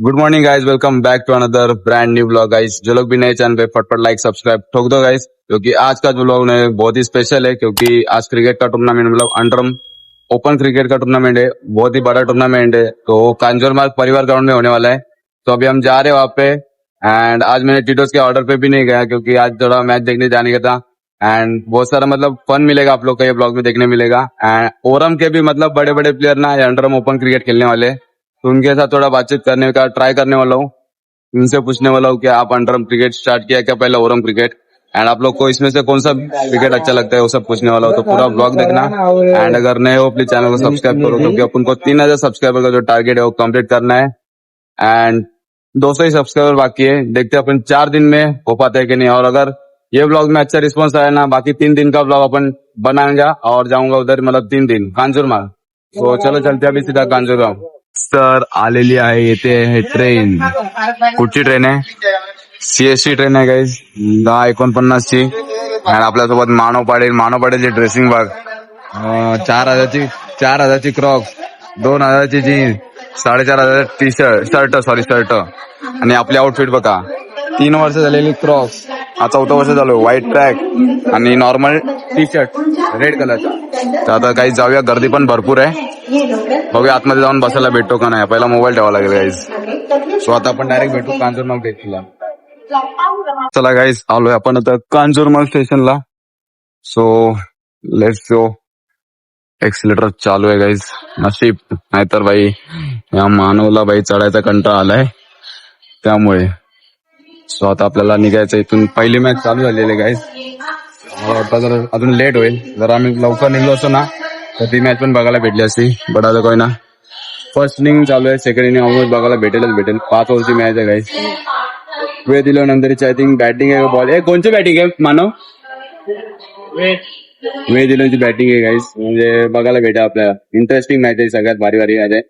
Good morning guys, welcome back to another brand new blog guys. जो लोग भी नए चैनल पे फटफट लाइक सब्सक्राइब ठोक दो गाइस, क्योंकि आज का जो ब्लॉग है बहुत ही स्पेशल है। क्योंकि आज क्रिकेट का टूर्नामेंट मतलब अंडरम ओपन क्रिकेट का टूर्नामेंट है, बहुत ही बड़ा टूर्नामेंट है। तो कांजोरमार्ग परिवार ग्राउंड में होने वाला है। तो अभी हम जा रहे हैं वहाँ पे। एंड आज मैंने टीटोस के ऑर्डर पे भी नहीं गया, क्योंकि आज थोड़ा मैच देखने जाने का था। एंड बहुत सारा मतलब फन मिलेगा आप लोग को ये ब्लॉग में देखने मिलेगा। एंड ओरम के भी मतलब बड़े बड़े प्लेयर ना अंडरम ओपन क्रिकेट खेलने वाले हैं। तो उनके साथ थोड़ा बातचीत करने का ट्राई करने वाला हूँ। उनसे पूछने वाला हूँ कि आप अंडरम क्रिकेट स्टार्ट किया क्या पहले ओरम क्रिकेट, एंड आप लोग को इसमें से कौन सा क्रिकेट अच्छा लगता है वो सब पूछने वाला हूँ। तो पूरा ब्लॉग देखना। एंड अगर नए हो प्लीज चैनल को सब्सक्राइब करो, क्योंकि अपन को 3000 सब्सक्राइबर का जो टारगेट है वो कंप्लीट करना है। एंड 200 ही सब्सक्राइबर बाकी है, देखते हैं अपन 4 दिन में हो पाता है कि नहीं। और अगर ये ब्लॉग में अच्छा रिस्पॉन्स आया ना, बाकी 3 दिन का ब्लॉग अपन बनाएंगे और जाऊंगा उधर मतलब 3 दिन कांजूरमार्ग। तो चलो चलते अभी सीधा कांजूरमार्ग। सर आलेली आहे, येते आहे ट्रेन। कुठची ट्रेन आहे? सीएसटी ट्रेन आहे गाईज, 10:49 ची। आणि आपल्यासोबत मानव पाटीलची ड्रेसिंग बघ, 4,000ची क्रॉक्स, 2,000ची जीन्स, 4,500 टी शर्ट आणि आपली आउटफिट बघा। 3 वर्ष झालेली क्रॉक्स, हा 4थं वर्ष झालं। व्हाईट ट्रॅक आणि नॉर्मल टी शर्ट रेड कलरचा। तर आता काही जाऊया, गर्दी पण भरपूर आहे। बघूया आतमध्ये जाऊन बसायला भेटतो का नाही, पहिला मोबाईल ठेवावा लागेल गाईज। सो आता आपण डायरेक्ट भेटू कांजूरमार्ग स्टेशनला। चला गाईज, आलोय आपण आता कांजूरमार्ग स्टेशनला। So let's go. एक्सिलेटर चालू आहे गाईज, नशीब नाहीतर बाई या मानवला बाई चढायचा कंटाळा आलाय त्यामुळे। सो आता आपल्याला निघायचं इथून। पहिली मॅच चालू झालेली गाईज, मला वाटतं जर अजून लेट होईल। जर आम्ही लवकर निघलो असतो ना तर ती मॅच पण बघायला भेटली असती, बट आता काही ना। फर्स्ट इनिंग चालू आहे, सेकंड इनिंग ऑलमोस्ट बघायला भेटेल। 5 ओव्हरची मॅच आहे गाईज। वेळ दिल्यानंतरची आय थिंक बॅटिंग आहे, बॉल आहे। कोणची बॅटिंग आहे मानव? वेळ दिल्याची बॅटिंग आहे गाईज, म्हणजे बघायला भेटेल आपल्याला। इंटरेस्टिंग मॅच आहे, सगळ्यात भारी मॅच आहे।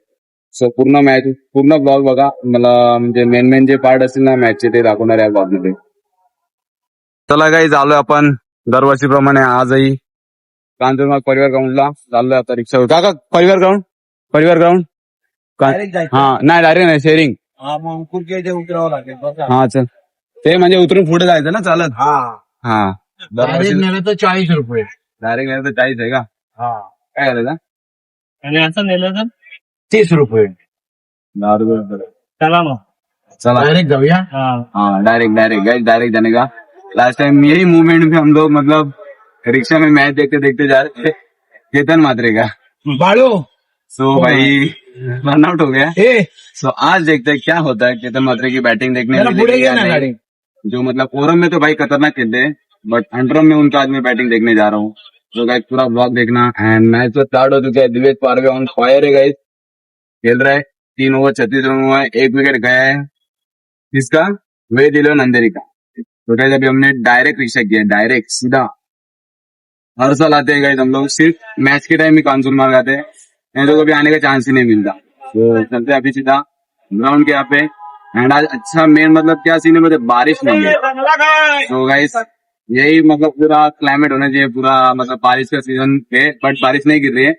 सो पूर्ण ब्लॉग बघा, मला म्हणजे मेन जे पार्ट असतील ना मॅचचे ते दाखवणार आहे ब्लॉग मध्ये। चला गाईज, आलोय आपण दरवर्षीप्रमाणे आजही कांजूरमार्ग परिवार ग्राउंडला चाललोय आता रिक्षावर। का परिवार ग्राउंड हा नाही, डायरेक्ट नाही, शेअरिंग। उतरावं लागेल। हा चल, ते म्हणजे उतरून पुढे जायचं ना चालत। हा डायरेक्ट नेलं तर 40 रुपये। डायरेक्ट नाही तर 40 आहे का? काय करायचं? आणि असं नेलं तर 30 रुपये। 10 रुपये। चला मग, चला डायरेक्ट जाऊया। हाँ डायरेक्ट जाने का। लास्ट टाइम यही मूवमेंट में हम लोग मतलब रिक्शा में मैच देखते देखते जा रहे थे, चेतन मात्रे का। बाळू सो भाई रन आउट हो गया। सो आज देखते हैं क्या होता है। चेतन मात्रे की बैटिंग देखने मिलेगी या नहीं। जो मतलब ओरम में तो भाई खतरनाक खेलते हैं, बट अंडरम में उनका आज मैं बैटिंग देखने जा रहा हूँ। तो गाइस पूरा ब्लॉग देखना। एंड मैच तो स्टार्ट हो चुका है, दिवेश पारवे ऑन फायर है गाइस, खेल रहा है। 3 ओवर 36 रन हुआ है, 1 विकेट गया है। किसका? वे दिलो नंदेरी का। तो गाइस अभी हमने डायरेक्ट रिक्शा किया, डायरेक्ट सीधा। हर साल आते हैं गाइस हम लोग, सिर्फ मैच के टाइम ही कांजूरमार्ग आते हैं, नहीं तो कभी आने का चांस ही नहीं मिलता। तो चलते अभी सीधा ग्राउंड के यहाँ पे। एंड आज अच्छा मेन मतलब क्या सीन है, मतलब बारिश नहीं है। तो गाइस यही मतलब पूरा क्लाइमेट होना चाहिए, पूरा मतलब बारिश का सीजन है, बट बारिश नहीं गिर रही है।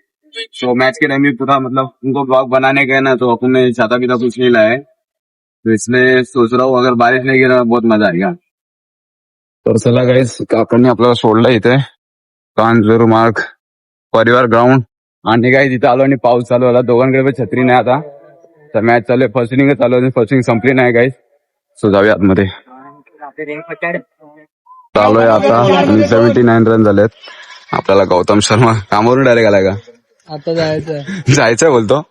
तो मैच के टाइम भी पूरा मतलब उनको ब्लॉग बनाने गए ना, तो अपने छाता भी कुछ नहीं लाया है। तो इसलिए सोच रहा हूँ अगर बारिश नहीं गिरा बहुत मजा आएगा। तर चला गाईस, काकांनी आपल्याला सोडलं इथे कांजूरमार्ग परिवार ग्राउंड। आणि काय तिथे आलो आणि पाऊस चालू झाला, दोघांकडे पण छत्री नाही आता। तर मॅच चालू आहे, फर्स्ट इनिंग चालू आहे, फर्स्ट इनिंग संपली नाही गाईस। सो जाऊया आतमध्ये। चालू आहे आता आणि 79 रन झालेत। आपल्याला गौतम शर्मा कामावरून डायरेक्ट आलाय का? आता जायचंय बोलतो।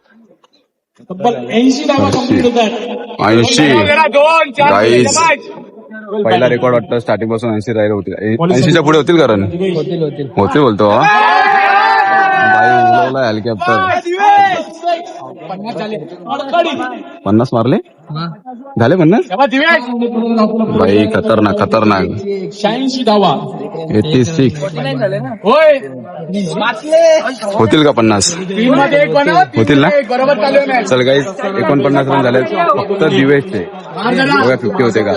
80 गाईस, पहिला रेकॉर्ड वाटतं स्टार्टिंग पासून 80 राहिले होतील। 80च्या पुढे होतील का रन? होतील बोलतो। बाई हेलिकॉप्टर 50 मारले झाले 50। बाई खतरनाक 86 धावा 86 होतील का 50 होतील ना. चल गाईज 49 रन झाले फक्त दिवेशचे. बघा 50 होते का.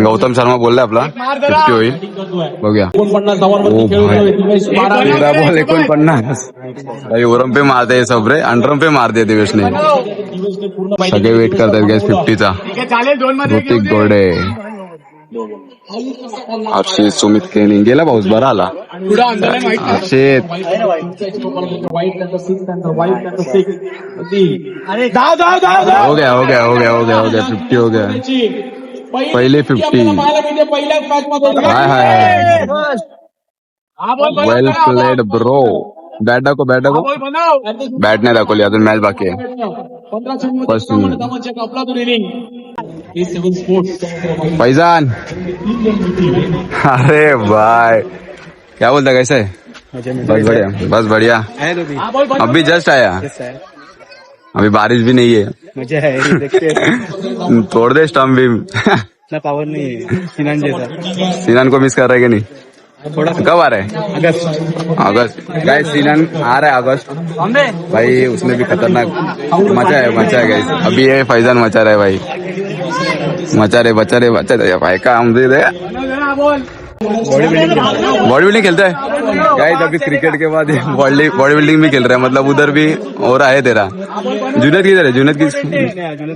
गौतम शर्मा बोलला आपला 50 होईल. बघूया. ओ भाई 13 बॉल 49 भाई. ओरम पे मारते हे सबरे अंडरम पे मारते दिवेशने. सगळे वेट करतात गाईज 50चा. ऋतिक गोडे हर्षित सुमित केनिंग गेला पाऊस बरा आला. हर्षित हो गया 50 हो गया. पहिले 50. हाय हाय वेल प्लेड ब्रो. बॅट दाखव बॅट नाही दाखवली अजून. मॅच बाकी आहे. फर्स्ट फैजान. अरे भाई क्या बोलता कैसे है. बस बढ़िया. अभी जस्ट आया. अभी बारिश भी नहीं है. तोड़ दे स्टम्प भी. पावर नहीं है. सिनान को मिस कर रहे कि नहीं. कब आ रहे हैं. अगस्त गाइस. सिनान आ रहा है अगस्त भाई. उसने भी खतरनाक मचा है गाइस. अभी ये फैजान मचा रहा है भाई. मचा रहे भाई का हम दे दे. बॉडी बिल्डिंग खेलता है गाइस. अभी क्रिकेट के बाद बॉडी बिल्डिंग भी खेल रहा है. मतलब उधर भी हो रहा है तेरा. जुनेद किधर है. जुनेद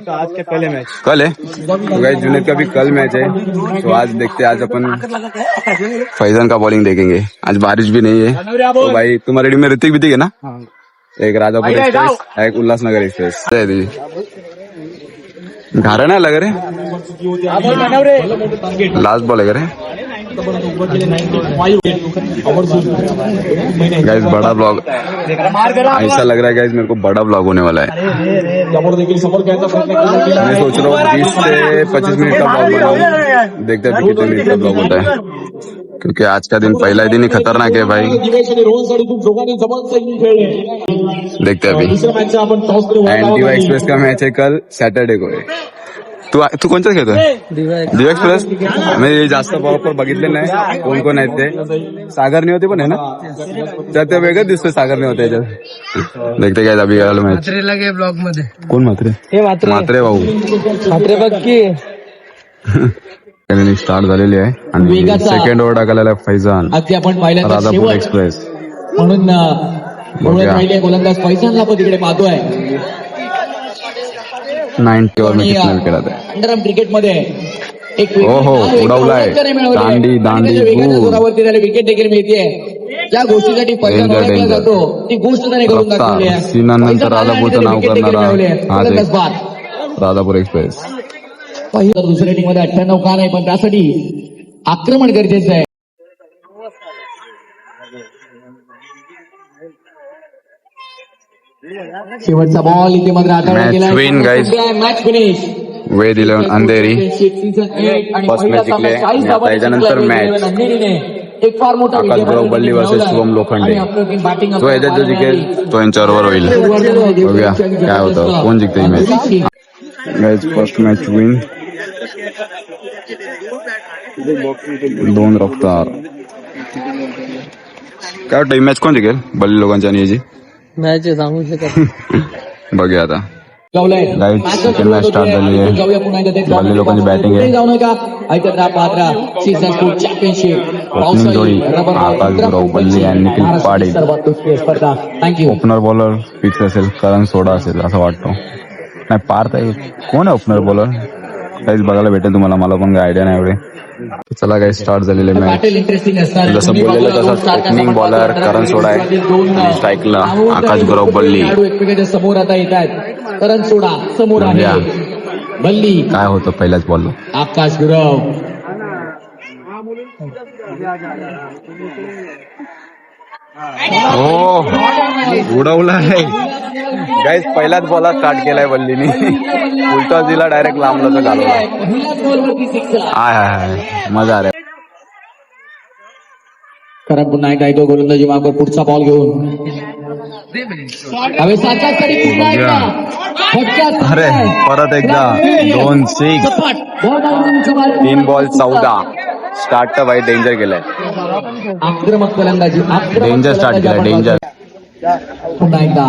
तो आज के पहले मैच कल है. तो गाइस जुनेद का भी कल मैच है. तो आज देखते हैं. आज अपन फैजान का बॉलिंग देखेंगे. आज बारिश भी नहीं है. तो भाई तुम्हारे टीम में ऋतिक भी है ना. एक राजापुर एक्सप्रेस एक उल्लासनगर एक्सप्रेस. घारा नाही लग रे. लास्ट बॉल है रे. गाइस बड़ा ब्लॉग ऐसा लग रहा है गाइस. मेरे को बड़ा ब्लॉग होने वाला है. मैं सोच रहा हूँ 20 से 25 मिनट का ब्लॉग बनाऊं. देखते हैं कितने मिनट का ब्लॉग होता है. क्योंकि आज का दिन पहला दिन ही खतरनाक है भाई. देखते हैं अभी. एंड दिवा एक्सप्रेस का मैच है कल सॅटर्डे को. तू कोणत्याच खेळतोय. दिवा एक्सप्रेस. मी जास्त प्रॉपर बघितले नाही कोण कोण आहेत ते. सागरने होते पण आहे ना. त्यात ते वेगळंच दिसतोय. सागरने होते याच्यात. देखते काय अभी मॅच लगे ब्लॉग मध्ये. कोण म्हात्रे. म्हात्रे भाऊ. म्हात्रे बघ की इनिंग स्टार्ट झालेली आहे. आणि सेकंड ओव्हर टाकलेला आहे फैजान. आपण राजापूर एक्सप्रेस म्हणून गोलंदाज फैजानला पण तिकडे पाहतोय. 90 ओव्हर मध्ये कितना विकेट आता है. अंडरआर्म क्रिकेट मध्ये एक उडवलाय. दांडी विकेट देखील मिळते. ज्या गोष्टीसाठी फैजान ओळखला जातो ती गोष्ट त्याने करून दाखवली आहे. सिनानंतर राजापूरचं नाव करणारा राजापूर एक्सप्रेस. दुसऱ्या टीम मध्ये 98 का नाही. पण त्यासाठी आक्रमण गरजेचं आहे. शेवटचा बॉल इथे मात्र मॅच फिनिश. वेद 11 अंधेरी फर्स्ट मॅच जिंकले. त्याच्यानंतर मॅच एक फार मोठा आकाश बल्ली वर्सेस शुभम लोखंडे. तो ह्याच्यात जो जिंकेल तो यांच्याबरोबर होईल. बघूया काय होतं. कोण जिंकते ही मॅच. First match win. 2 रफ्तार. काय वाटतं ही मॅच कोण जिंकेल. बल्ली लोकांची आणि याची मॅच सांगू शकत. बघ्या आता. सेकंड मॅच स्टार्ट झाली आहे. बल्ली लोकांची बॅटिंग आहे. ओपनिंग जोडी आकाश गुरव बल्ली आणि निखिल पाडे. ओपनर बॉलर फिक्स असेल. करण सोडा असेल असं वाटतं. नाही पार्थ आहे. कोण आहे ओपनर बॉलर काहीच बघायला भेटेल तुम्हाला. मला पण काही आयडिया नाही एवढे. चला काही स्टार्ट झालेले मॅच. जसं बोललेलं तसंच ओपनिंग बॉलर करण सोडा आहे. स्ट्राईकला आकाश गुरव बल्ली. एकमेकांच्या समोर आता येत आहेत. करण सोडा समोर आहे. बल्ली काय होतं पहिल्याच बॉलला. आकाश गुरव. हो उडवलाय गाईस. पहिलाच बॉल स्टार्ट केलाय बल्लीनी. उलटा दिला डायरेक्ट लांबला तर घालवला. हाय मजा आला. कारण पुन्हा एकदा येतो गोलंदाजी मागे पुढचा बॉल घेऊन. अरे परत एकदा 2 6. 3 बॉल 14. स्टार्ट तर भाई डेंजर केलाय. आक्रमक फलंदाजी डेंजर स्टार्ट केलाय डेंजर. पुन्हा एकदा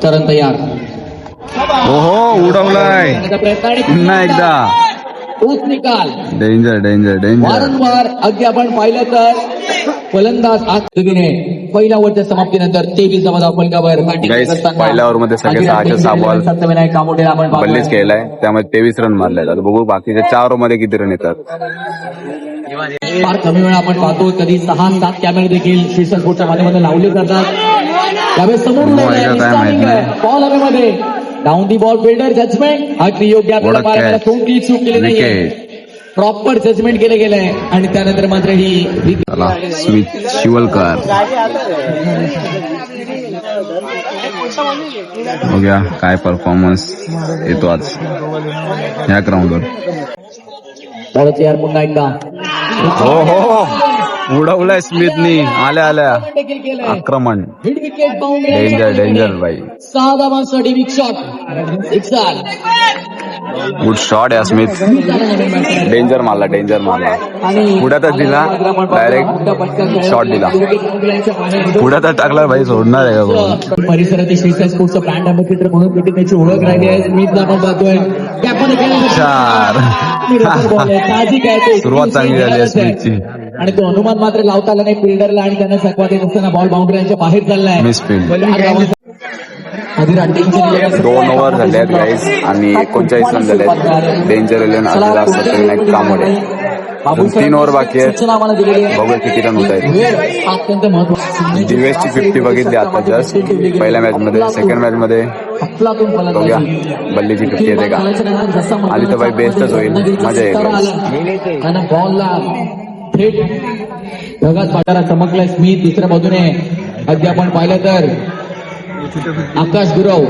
चरण तयार ओहो उडवलाय करण्याचा प्रयत्न आणि पुन्हा एकदा. तोच निकाल. Danger danger danger. वारंवार अगदी आपण पाहिलं तर फलंदाज आज पद्धतीने पहिल्या ओव्हरच्या समाप्तीनंतर 23 धावा फलकावर batting Guys, करताना पहिल्या ओव्हरमध्ये सगळे अगदी 6 बॉल सत्यविनायक कामोठेला आपण पाहतोय. बल्लीच खेळलाय त्यामुळे 23 रन मारले. आता बघू बाकीच्या 4 ओव्हर मध्ये किती रन येतात. फार कमी वेळा आपण पाहतो कधी 6-7 कॅमेरे देखील शीर्षक स्पोर्टच्या माध्यमातून लावले जातात. त्यावेळेस समोर काय माहित नाही. बॉल हवेमध्ये down the ball fielder judgement अगदी योग्य आपल्याला What a मारायला catch. कोणतीही चूक केली नाहीये. विकेट. प्रॉपर जजमेंट केलं गेलंय आणि त्यानंतर मात्र ही चला स्मिथ शिवलकर बघूया काय परफॉर्मन्स येतो आज या ग्राउंडवर. बॉलच यार पुन्हा एकदा हो हो उडवलाय स्मिथनी आल्या आल्या देखील केलंय. आक्रमण. Mid wicket boundary danger danger भाई. 6 धावांसाठी big shot sixer. Good shot आहे स्मिथ. डेंजर मारला डेंजर मारला. आणि पुढ्यातच दिला डायरेक्ट शॉट दिला. पुढ्यातच टाकला भाई सोडणार आहे का कोण? परिसरातील श्रीसाई स्पोर्ट्सचा ब्रँड अँबॅसेडर म्हणून देखील त्याची ओळख राहिली आहे. स्मिथला आपण पाहतोय त्यामध्ये चार. सुरुवात चांगली झाली आहे स्मिथची. आणि तो अनुमान मात्र लावता आला नाही फिल्डरला आणि त्यांना सकवा देत असताना बॉल बाउंड्रीच्या बाहेर चाललाय. मिसफील्ड. 2 ओव्हर झाले आहेत गाईज आणि 39 रन झाले आहेत. डेंजर इलेव्हन आलेला सत्यविनायक कामोडे. 3 ओव्हर बाकी आहेत. सूचना आम्हाला दिलेली आहे. बघूया किती रन होत आहेत. वेळ हा अत्यंत महत्वाचा. दिवेशची 50 बघितली आता जस्ट पहिल्या मॅच मध्ये. सेकंड मॅच मध्ये अफलातून बघूया फलंदाजी. बल्लीची 50 येते का. आली तर बाई बेस्टच होईल. मजा येईल. आणि बॉलला थेट ढगात पाटाला चमकलाय स्मिथ. दुसऱ्या बाजूने अगदी आपण पाहिलं तर आकाश गुरव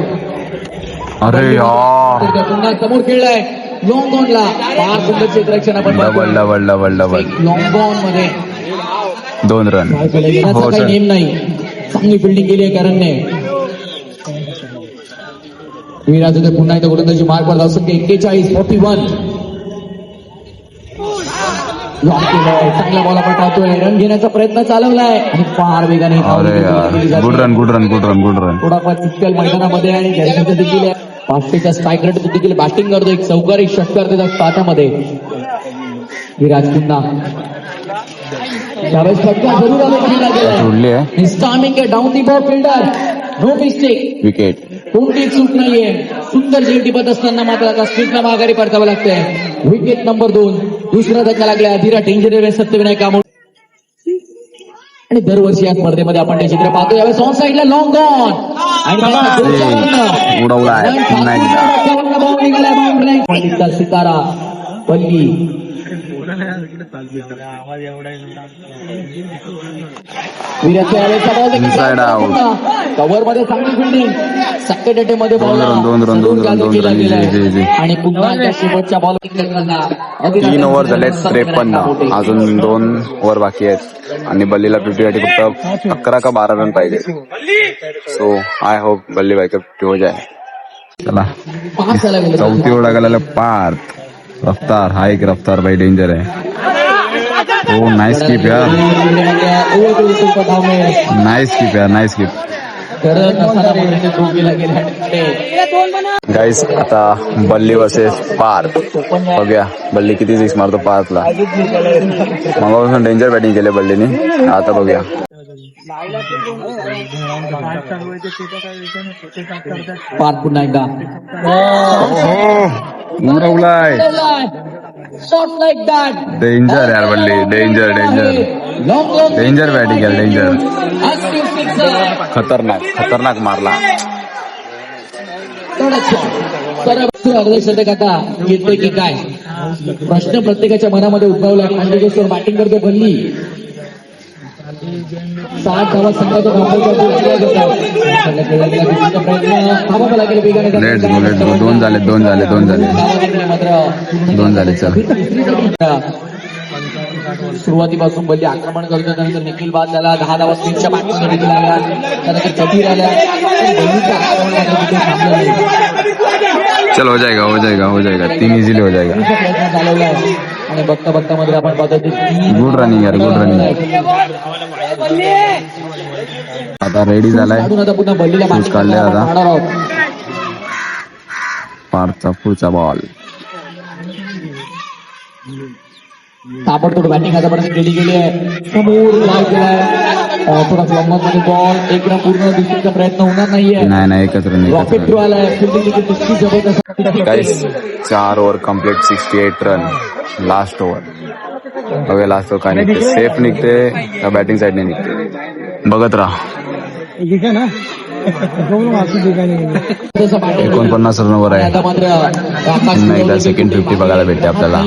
अरे यार पुन्हा समोर खेळलाय लॉंग ऑनला. फार सुंदर क्षेत्ररक्षण आपण double double double double. Long on मध्ये 2 रन. येण्याचा हो काही सर. नेम नाही. चांगली फिल्डिंग केली आहे करणने. विराज होते पुन्हा एकदा गोलंदाजी मार्क वर जाऊ शकते. 41-41 लॉक केलंय. चांगला बॉल आपण पाहतोय. रन घेण्याचा प्रयत्न चालवलाय आणि फार वेगाने अरे यार good run good run good run good run. थोडाफार चिखल मैदानामध्ये आणि घरच्याचं देखील 500च्या स्ट्राईक रेट देखील बॅटिंग करतो. एक चौकारी षटकार देतात स्टार्टमध्ये विराज पुन्हा. त्यावेळेस फटका जरूर आला सोडली आहे storming down the ball fielder. No mistake. Wicket. कोणती चूक नाहीये. सुंदर झेल टिपत असताना मात्र आता स्पीडला माघारी परतावं लागतंय. Wicket number 2. दुसरा धक्का लागला. धीरा डेंजर सत्यविनायक कामोडे. आणि दरवर्षी या स्पर्धेमध्ये आपण ते चित्र पाहतो. यावेळेस ऑन साईडला लॉंग ऑन आणि उडवलाय पुन्हा एकदा. सितारा पल्ली Inside out. कव्हर मध्ये चांगली फिल्डिंग. सेकंड मध्ये बॉल 2 रन 2 रन 2 रन. जी. आणि पुन्हा त्या शेवटच्या बॉल 3 ओव्हर झालेत 53. अजून 2 ओव्हर बाकी आहेत आणि बल्लीला 50 साठी फक्त 11 का 12 रन पाहिजे. सो आय होप बल्ली भाई का 50 हो जाए. चला पास झाला गेला. चौथी ओव्हर गेलेला पार्थ. रफ्तार हा एक रफ्तार भाई डेंजर आहे. ओ नाइस कीप यार. नाइस कीप यार नाइस कीप. गाईस आता बल्ली वर्सेस पार्थ. बघूया बल्ली किती सिक्स मारतो पार्थला. मगापासून डेंजर बॅटिंग केली बल्लीने. आता बघूया. पार्थ पुन्हा एकदा उडवलाय. Shot like that. डेंजर यार बल्ली. डेंजर डेंजर डेंजर बॅटिंग केलं. डेंजर खतरनाक खतरनाक मारला. अर्धशतक आता येतोय की काय प्रश्न प्रत्येकाच्या मनामध्ये उद्भवला. खांडेश्वर बॅटिंग करतो बल्ली. 60 धावा संघाचा थांबावं लागेल वेगाने. Let's go let's go. 2 झाले 2 झाले 2 झाले मात्र 2 झाले. चल सुरुवातीपासून बल्ली आक्रमण करतो. त्यानंतर निखिल बाद झाला. 10 धावा स्मिथच्या बॅटिंग देखील आल्या. त्यानंतर कबीर आल्या. चल हो जाएगा 3 इजीली हो जाएगा. प्रयत्न चालवला आहे आणि बघता बघता मध्ये आपण पाहतो की गुड रनिंग यार, गुड रनिंग. आता रेडी झालाय, काढून आता पुन्हा बल्लीला शूज काढले आपण आता. मारणार आहोत. पारचा पुढचा बॉल. ताबडतोब बॅटिंग आतापर्यंत केली गेली आहे. समोर लाव केलाय. थोडा फ्लॉममध्ये मध्ये बॉल एक रन पूर्ण दिसण्याचा प्रयत्न होणार नाहीये. नाही एकच रन, रॉकेट थ्रू आलाय. फिल्डिंग देखील तितकी जबरदस्त. Guys 4 over complete, 68 run. Last over. बघा लास्ट ओव्हर काय निघते, सेफ निघते का बॅटिंग साईडने निघते बघत राहा. 49 रनवर आहे. आता मात्र आकाश पुन्हा एकदा सेकंड 50 बघायला भेटते आपल्याला.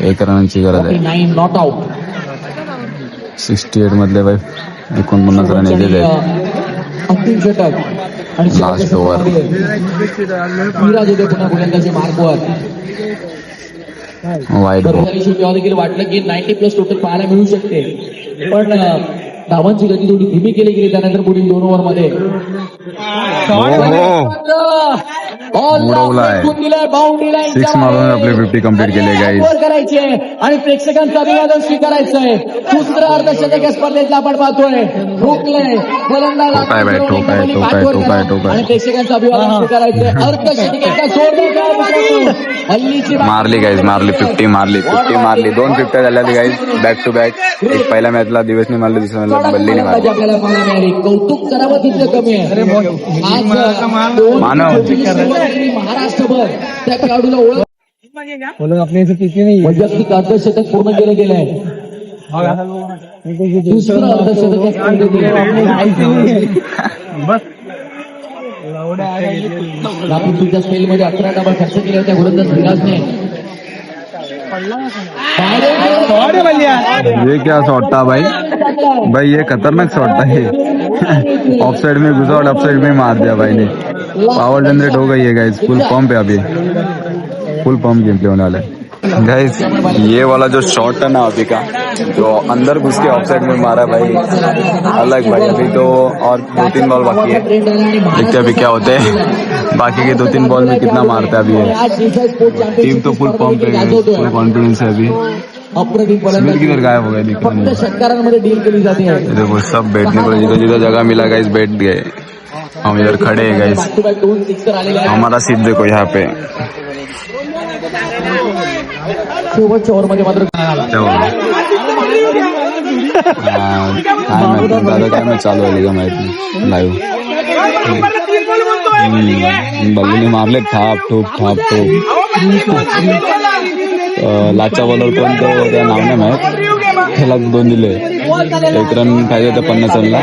1 रनांची गरज आहे. 9 नॉट आउट. 68 मधले बाई 49 रन येते. अंतिम षटक आणि लास्ट ओव्हर. विराज होते पुन्हा गोलंदाजी मार्कवर. Wide ball. तेव्हा देखील वाटलं की 90+ टोटल पाहायला मिळू शकते, पण धावांची गती थोडी धीमी केली गेली त्यानंतर पुढील 2 ओव्हर मध्ये. उडवलाय. 6 मारून आपले 50 कंप्लीट केले गाईज. करायचे आणि प्रेक्षकांचं अभिवादन स्वीकारायचंय. दुसरं अर्धशतक या स्पर्धेतला आपण पाहतोय. ठोकलंय गोलंदाज ठोकाय बाई, ठोकाय. आणि प्रेक्षकांचं अभिवादन स्वीकारायचंय. अर्धशतकाचा जोरदार हल्लीची मारली गाईज, मारली 50 मारली. 2 50 झाल्या गाईज बॅक टू बॅक. एक पहिल्या मॅचला दिवसने मारली, दुसऱ्या मॅचला बल्लीने मारली. आपल्याला पाहायला मिळाली. कौतुक करावं तिथलं कमी आहे. आज मानव महाराष्ट्रभर त्या खेळाडूला ओळख आपल्या इथे पिके नाही. वैयक्तिक अर्धशतक पूर्ण केलं गेलंय. दुसरं अर्धशतक या स्पर्धेतील. तुझ्या स्पेलमध्ये 11 डाबा खर्च केले होत्या गोलंदाज विराजने. ये क्या शॉट था भाई ये खतरनाक शॉट था ये. ऑफ साइड में घुसा और ऑफ साइड में मार दिया भाई ने. पावर जनरेट हो गई है गाइस. फुल पंप है अभी, फुल पंप गेम प्ले होने वाला है गाइस. ये वाला जो शॉट है ना अभी का, जो अंदर घुस के ऑफ साइड में मारा भाई, अलग भाई. अभी तो और 2-3 बॉल बाकी है, देखते अभी क्या होते हैं. बाकी के 2-3 बॉल में कितना मारता है अभी है. टीम तो फुल पंप है, फुल कॉन्फिडेंस है अभी. अप्रतिम सुनील किधर गायब हो गया, दिख रहा फक्त नहीं. षटकारांमध्ये डील केली जाते. ये देखो सब बैठने को जिधर जिधर जगह मिला गाइस बैठ गए. हम इधर खड़े हैं guys. Back to back 2 sixer आलेले आहेत. हमारा सीट देखो यहाँ पे. शेवटच्या ओव्हरमध्ये मात्र काय मॅच चालू आहे का माहित नाही. लाईव्ह बल्लीने मारले थाप ठोक. लाचा बॉलर पण तो त्या नाव नाही माहित, त्याला 2 दिले. 1 रन पाहिजे होतं 50 रनला.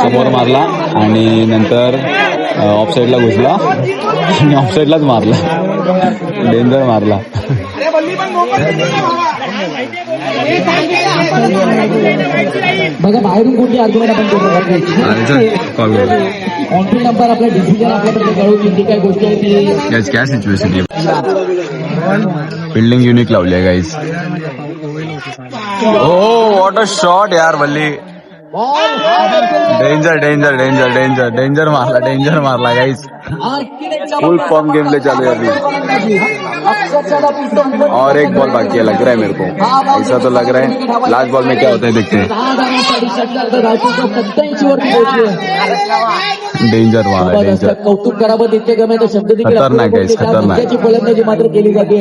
समोर मारला आणि नंतर ऑफ साईडला घुसला आणि ऑफ साईडलाच मारला. डेंजर मारला. बघा बाहेरून कोणती आर्ग्युमेंट आपण कॉल ऑन नंबर आपला डिसिजन आपल्याकडे कळवून ती काय गोष्ट आहे ती क्या सिच्युएशन आहे. फिल्डिंग युनिक लावली आहे guys. Oh what a shot यार बल्ली. डेंजर मारला guys. Full form game play चालू है अभी. और एक बॉल बाकी है लग रहा है मेरे को, ऐसा तो लग रहा है. लास्ट बॉल में क्या होता है देखते हैं. डेंजर मारा, डेंजर. कौतुक करावं तितके गमे तो शब्द देखील खतरनाक आहे, खतरनाक. त्याची फलंदाजी मात्र केली जाते.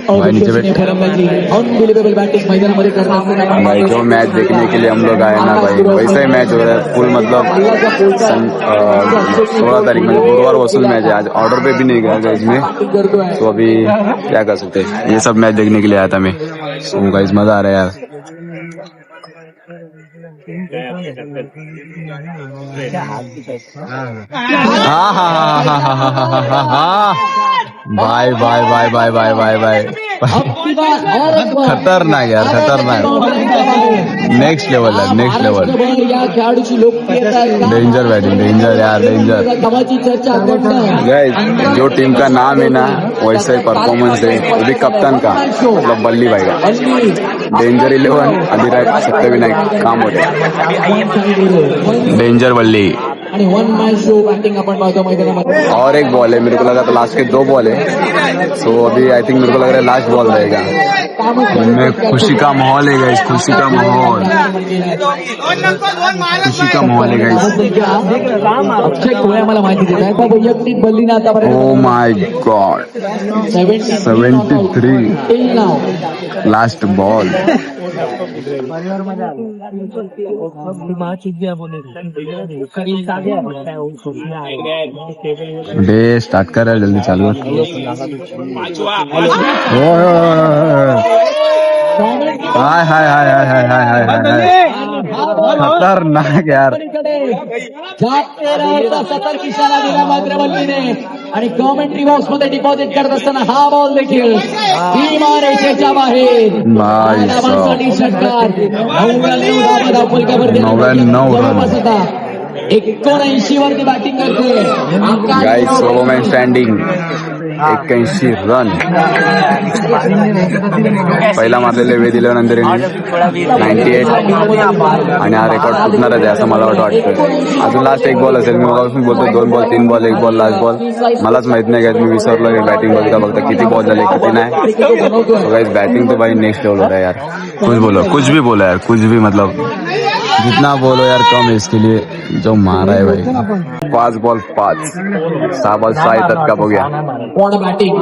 भाई नीचे बैठ. अनबिलीवेबल बॅटिंग मैदानामध्ये करणार. भाई जो मैच देखने के लिए हम लोग आए ना भाई, वैसा ही मैच हो रहा है फुल. मतलब 16 तारीख में बुधवार वसूल मैच है. आज ऑर्डर पे भी नहीं गया था इसमें, तो अभी क्या कर सकते हैं. ये सब मैच देखने के लिए आया था मैं. सो गाइस मजा आ रहा है यार. Bye bye bye bye bye bye bye. खतरनाक यार, खतरनाक. नेक्स्ट लेवल है, नेक्स्ट लेवल. या खेळाडूची लोकप्रियता डेंजर बैटिंग, डेंजर यार, डेंजर. नावाची चर्चा गाइस जो टीम का नाम है ना वैसा ही परफॉर्मेंस है. अभी कप्तान का मतलब बल्ली भाई का डेंजर 11 अधिराज सत्यविनायक काम होते. डेंजर बल्ली. आणि वन मॅन शो बॅटिंग आपण पाहतो मैदानामध्ये. और एक बॉल है, मेरे को लगा था लास्ट के 2 बॉल है, सो अभी आई थिंक मेरे को लग रहा है लास्ट बॉल रहेगा. इनमें खुशी का माहौल है गाइस, खुशी का माहौल, खुशी का माहौल है गाइस. अक्षय कोळ्या मला माहिती देत आहे वैयक्तिक बल्लीनं ओ आतापर्यंत my god, 73 till now. Last ball. बे स्टार्ट कर रहा है, जल्दी चालू कर. हाय हाय हाय हाय हाय हाय हाय हाय, खतरनाक यार. सतर्क इशारा दिला मात्र बल्लीने आणि कॉमेंट्री बॉक्स मध्ये डिपॉझिट करत असताना हा बॉल देखील रेषेच्या बाहेर. भाई साहब. षटकार 99 धावफलकावरती 99 रन. 79 वरती बॅटिंग करतोय guys solo man standing, 81 run. पहिला मारलेले वेळ दिल्यानंतर 98 आणि हा रेकॉर्ड तुटणारच आहे असं मला वाटतं. अजून लास्ट एक बॉल असेल, मी मगापासून बोलतो 2 ball 3 ball 1 ball last ball. मलाच माहित नाही काय, मी विसरलो बॅटिंग बघता किती बॉल झाले किती नाही. तो गाइस बैटिंग तो भाई नेक्स्ट लेवल हो रहा है यार. कुछ बोलो, कुछ भी बोला यार, कुछ भी मतलब जितना बोलो यार कम है इसके लिए. जो मारा है भाई, 5 बॉल 5, 6 बॉल 6 येतात का बघूया. कोण बॅटिंग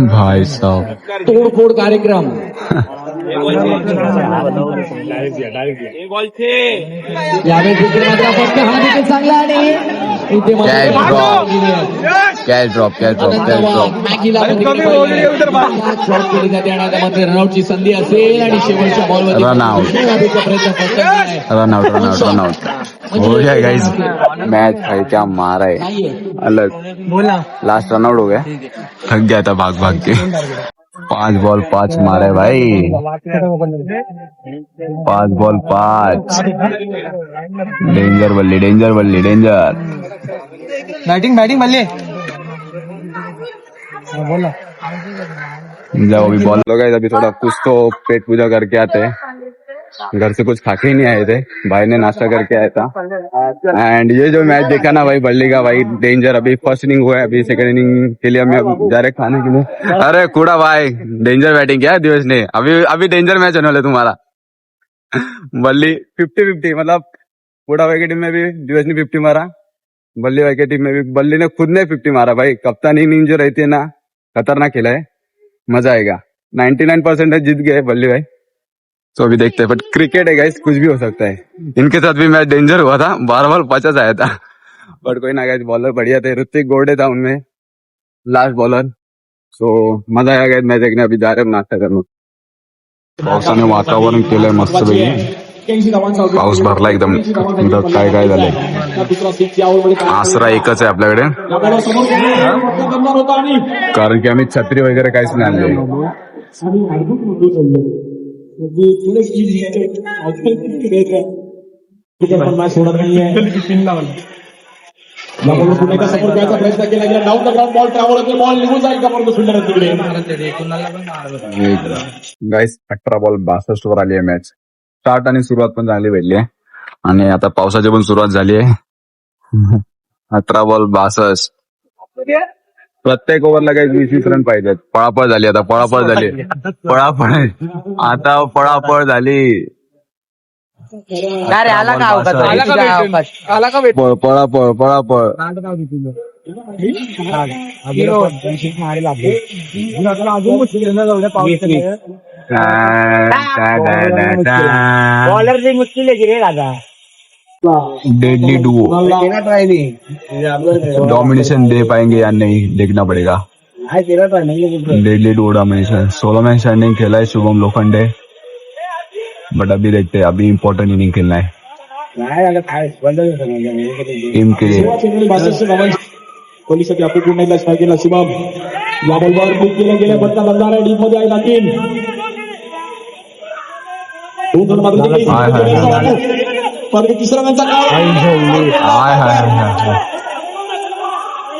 भाई साहब, तोडफोड कार्यक्रम. यावेळी देखील मात्र फक्त हा देखील चांगला आणि इथे catch drop, catch drop, catch drop, catch drop. मॅगीला केली जाते आणि आता मात्र रनआउटची संधी असेल आणि शेवटच्या बॉलवर Run out. प्रयत्न फक्त नाही. Run out, run out, run out हो गया गाइस. मैच भाई क्या मारा है नाहीये. अलग. बोला लास्ट रन आउट हो गया, थक गया था भाग भाग के. 5 बॉल 5 मारे भाई, 5 बॉल 5. डेंजर बल्ली, डेंजर बल्ली, डेंजर. बैटिंग बैटिंग बल्ले बोला. जाओ अभी बॉल हो गया, अभी थोड़ा कुछ तो पेट पूजा करके आते हैं. घर से कुछ खाके ही नहीं आए थे, भाई ने नाश्ता करके आया था. एंड ये जो मैच देखा ना भाई बल्ली का, भाई डेंजर. अभी फर्स्ट इनिंग हुआ है, अभी सेकंड इनिंग के लिए हम जा रहे खाने के लिए. अरे कूड़ा भाई, डेंजर बैटिंग किया है दिवस ने. अभी अभी डेंजर मैच होने वाला तुम्हारा. बल्ली 50-50, मतलब कूड़ा भाई की टीम में भी दिवस ने 50 मारा, बल्ली भाई की टीम में भी बल्ली ने खुद ने 50 मारा. भाई कप्तानी इनिंग जो रहती है ना, खतरनाक खेला है, मजा आएगा. 99% जीत गए बल्ली भाई. तो अभी देखते हैं, बट क्रिकेट है गाइस, कुछ भी हो सकता है. इनके साथ भी मैच डेंजर हुआ था, 12 बॉल 50 आया था. बट कोई ना गाइस, बॉलर बढ़िया थे. ऋतिक गोडे था उनमें लास्ट बॉलर. सो मजा आया गाइस मैच देखने. अभी जा रहे नाश्ता करने. पावसाने वातावरण केलंय मस्त पैकी. पाऊस भरला एकदम. काय काय झालंय. आसरा एकच आहे आपल्याकडे, कारण की आम्ही छत्री वगैरे काहीच नाही आणले. प्रयत्न केला गेला. Down the ground ball travel होते, बॉल निघून जाईल का परंतु सुंदर तिकडे. गाईस 18 बॉल 62 वर आली आहे मॅच. स्टार्ट आणि सुरुवात पण चांगली भेटली आहे आणि आता पावसाची पण सुरुवात झाली आहे. 18 बॉल 62. प्रत्येक ओव्हरला काही 20 रन पाहिजेत. पळापळ झाली, आता पळापळ झाली, पळापळ आता पळापळ झाली. पळापळ पळापळ. बॉलर से मुश्किल है रे दादा. डेडली डुओ, डोमिनेशन दे पाएंगे या नहीं देखना पड़ेगा. Deadly Duo domination. 16 man standing खेला है शुभम लोखंडे, बट अभी देखते हैं, अभी इम्पोर्टेंट इनिंग खेलना है टीम के लिए. पोलिसांनी आपली पूर्ण एकदा स्ट्राईक केला. शुभम या बॉलवर बुक केला गेला, बदला बदला आहे. डीप मध्ये आहे ना टीम. 2 रन मात्र परत तिसरा रनचा काळ.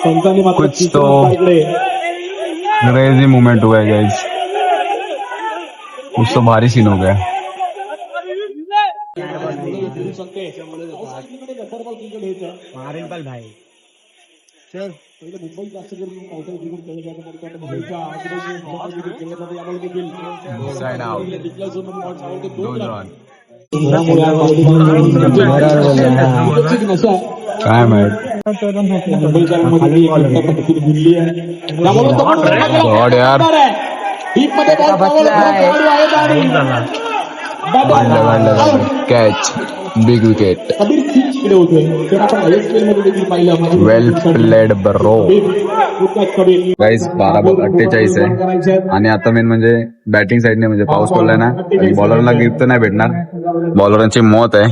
संतांनी मात्र कुछ तो क्रेजी मूवमेंट हुआ है गाइस, कुछ तो भारी सीन हो गया. शकते मारेल पण भाई चल मुंबई जास्त करून पावसाळ्यात जिंकून खेळले जाते आता मुंबईच्या आजूबाजूला खेळले जाते यामुळे देखील साइड आउट तिथल्या झोनमध्ये आवडते 2 रन काय माहित गॉड यार कॅच बिग विकेट वेल प्लेड ब्रो गाईज 12 ball 48 आहे आणि आता मेन म्हणजे बॅटिंग साईडने म्हणजे पाऊस पडलाय ना बॉलरला गिफ्ट नाही भेटणार बॉलरांची मौत आहे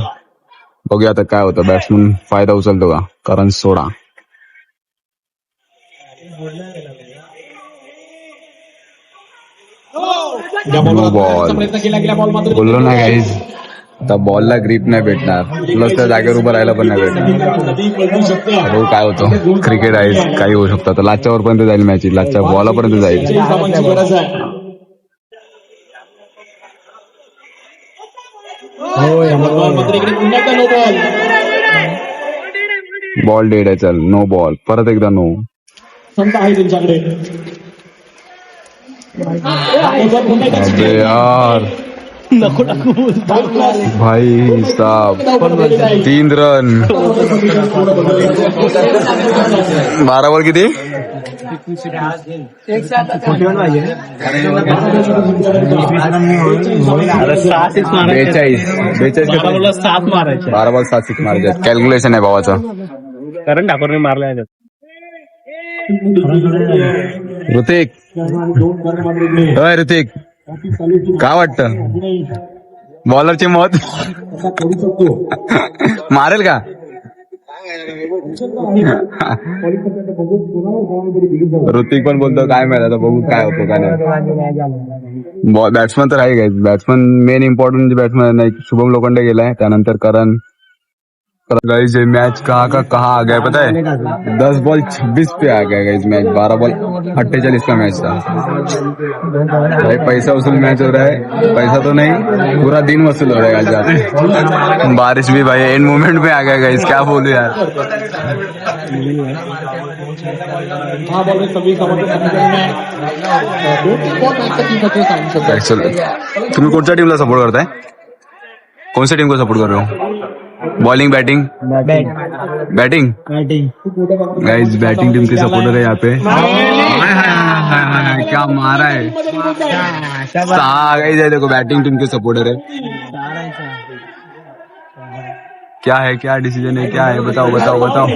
बघूया आता काय होतं बॅट्समन फायदा उचलतो का कारण सोडा नो बॉल बोललो ना गाईज आता बॉलला ग्रीप नाही भेटणार प्लस त्या जागेवर उभं राहायला पण नाही भेटणार हो काय होतं क्रिकेट आहे काही होऊ शकतं तर लास्टच्या वर पर्यंत जाईल मॅच लास्टच्या बॉलापर्यंत जाईल बॉल डेड आहे चल नो बॉल परत एकदा नो संत आहे त्यांच्याकडे अबे यार भाई साहब 3 रन 12 बॉल किती 42 12 बॉल 7 6 मारायचे कॅल्क्युलेशन आहे भावाचं करण ठाकूरने मारलाय ऋतिक होय ऋतिक काय वाटतं बॉलरची मौत मारेल का ऋतिक पण बोलतो काय माहिती आता बघू काय होतं काय नाही बॅट्समन तर आहे बॅट्समन मेन इम्पॉर्टंट बॅट्समन नाही शुभम लोखंडे गेलाय त्यानंतर करण गाइस ये मैच कहाँ आ गया पता है 10 बॉल 26 पे आ गया गाइस मैच 12 बॉल 48 का मैच था भाई पैसा वसूल मैच हो रहा है पैसा तो नहीं पूरा दिन वसूल हो रहा है आज बारिश भी भाई एंड मोमेंट में आ गया गाइस क्या बोलूं यार तुम्ही कोणत्या टीमला सपोर्ट करताय कोणत्या टीम को सपोर्ट कर रहे हो bowling batting batting guys batting team के सपोर्टर है यहाँ पे क्या मारा है गाइस देखो बैटिंग टीम के सपोर्टर है क्या डिसीजन है क्या है बताओ बताओ बताओ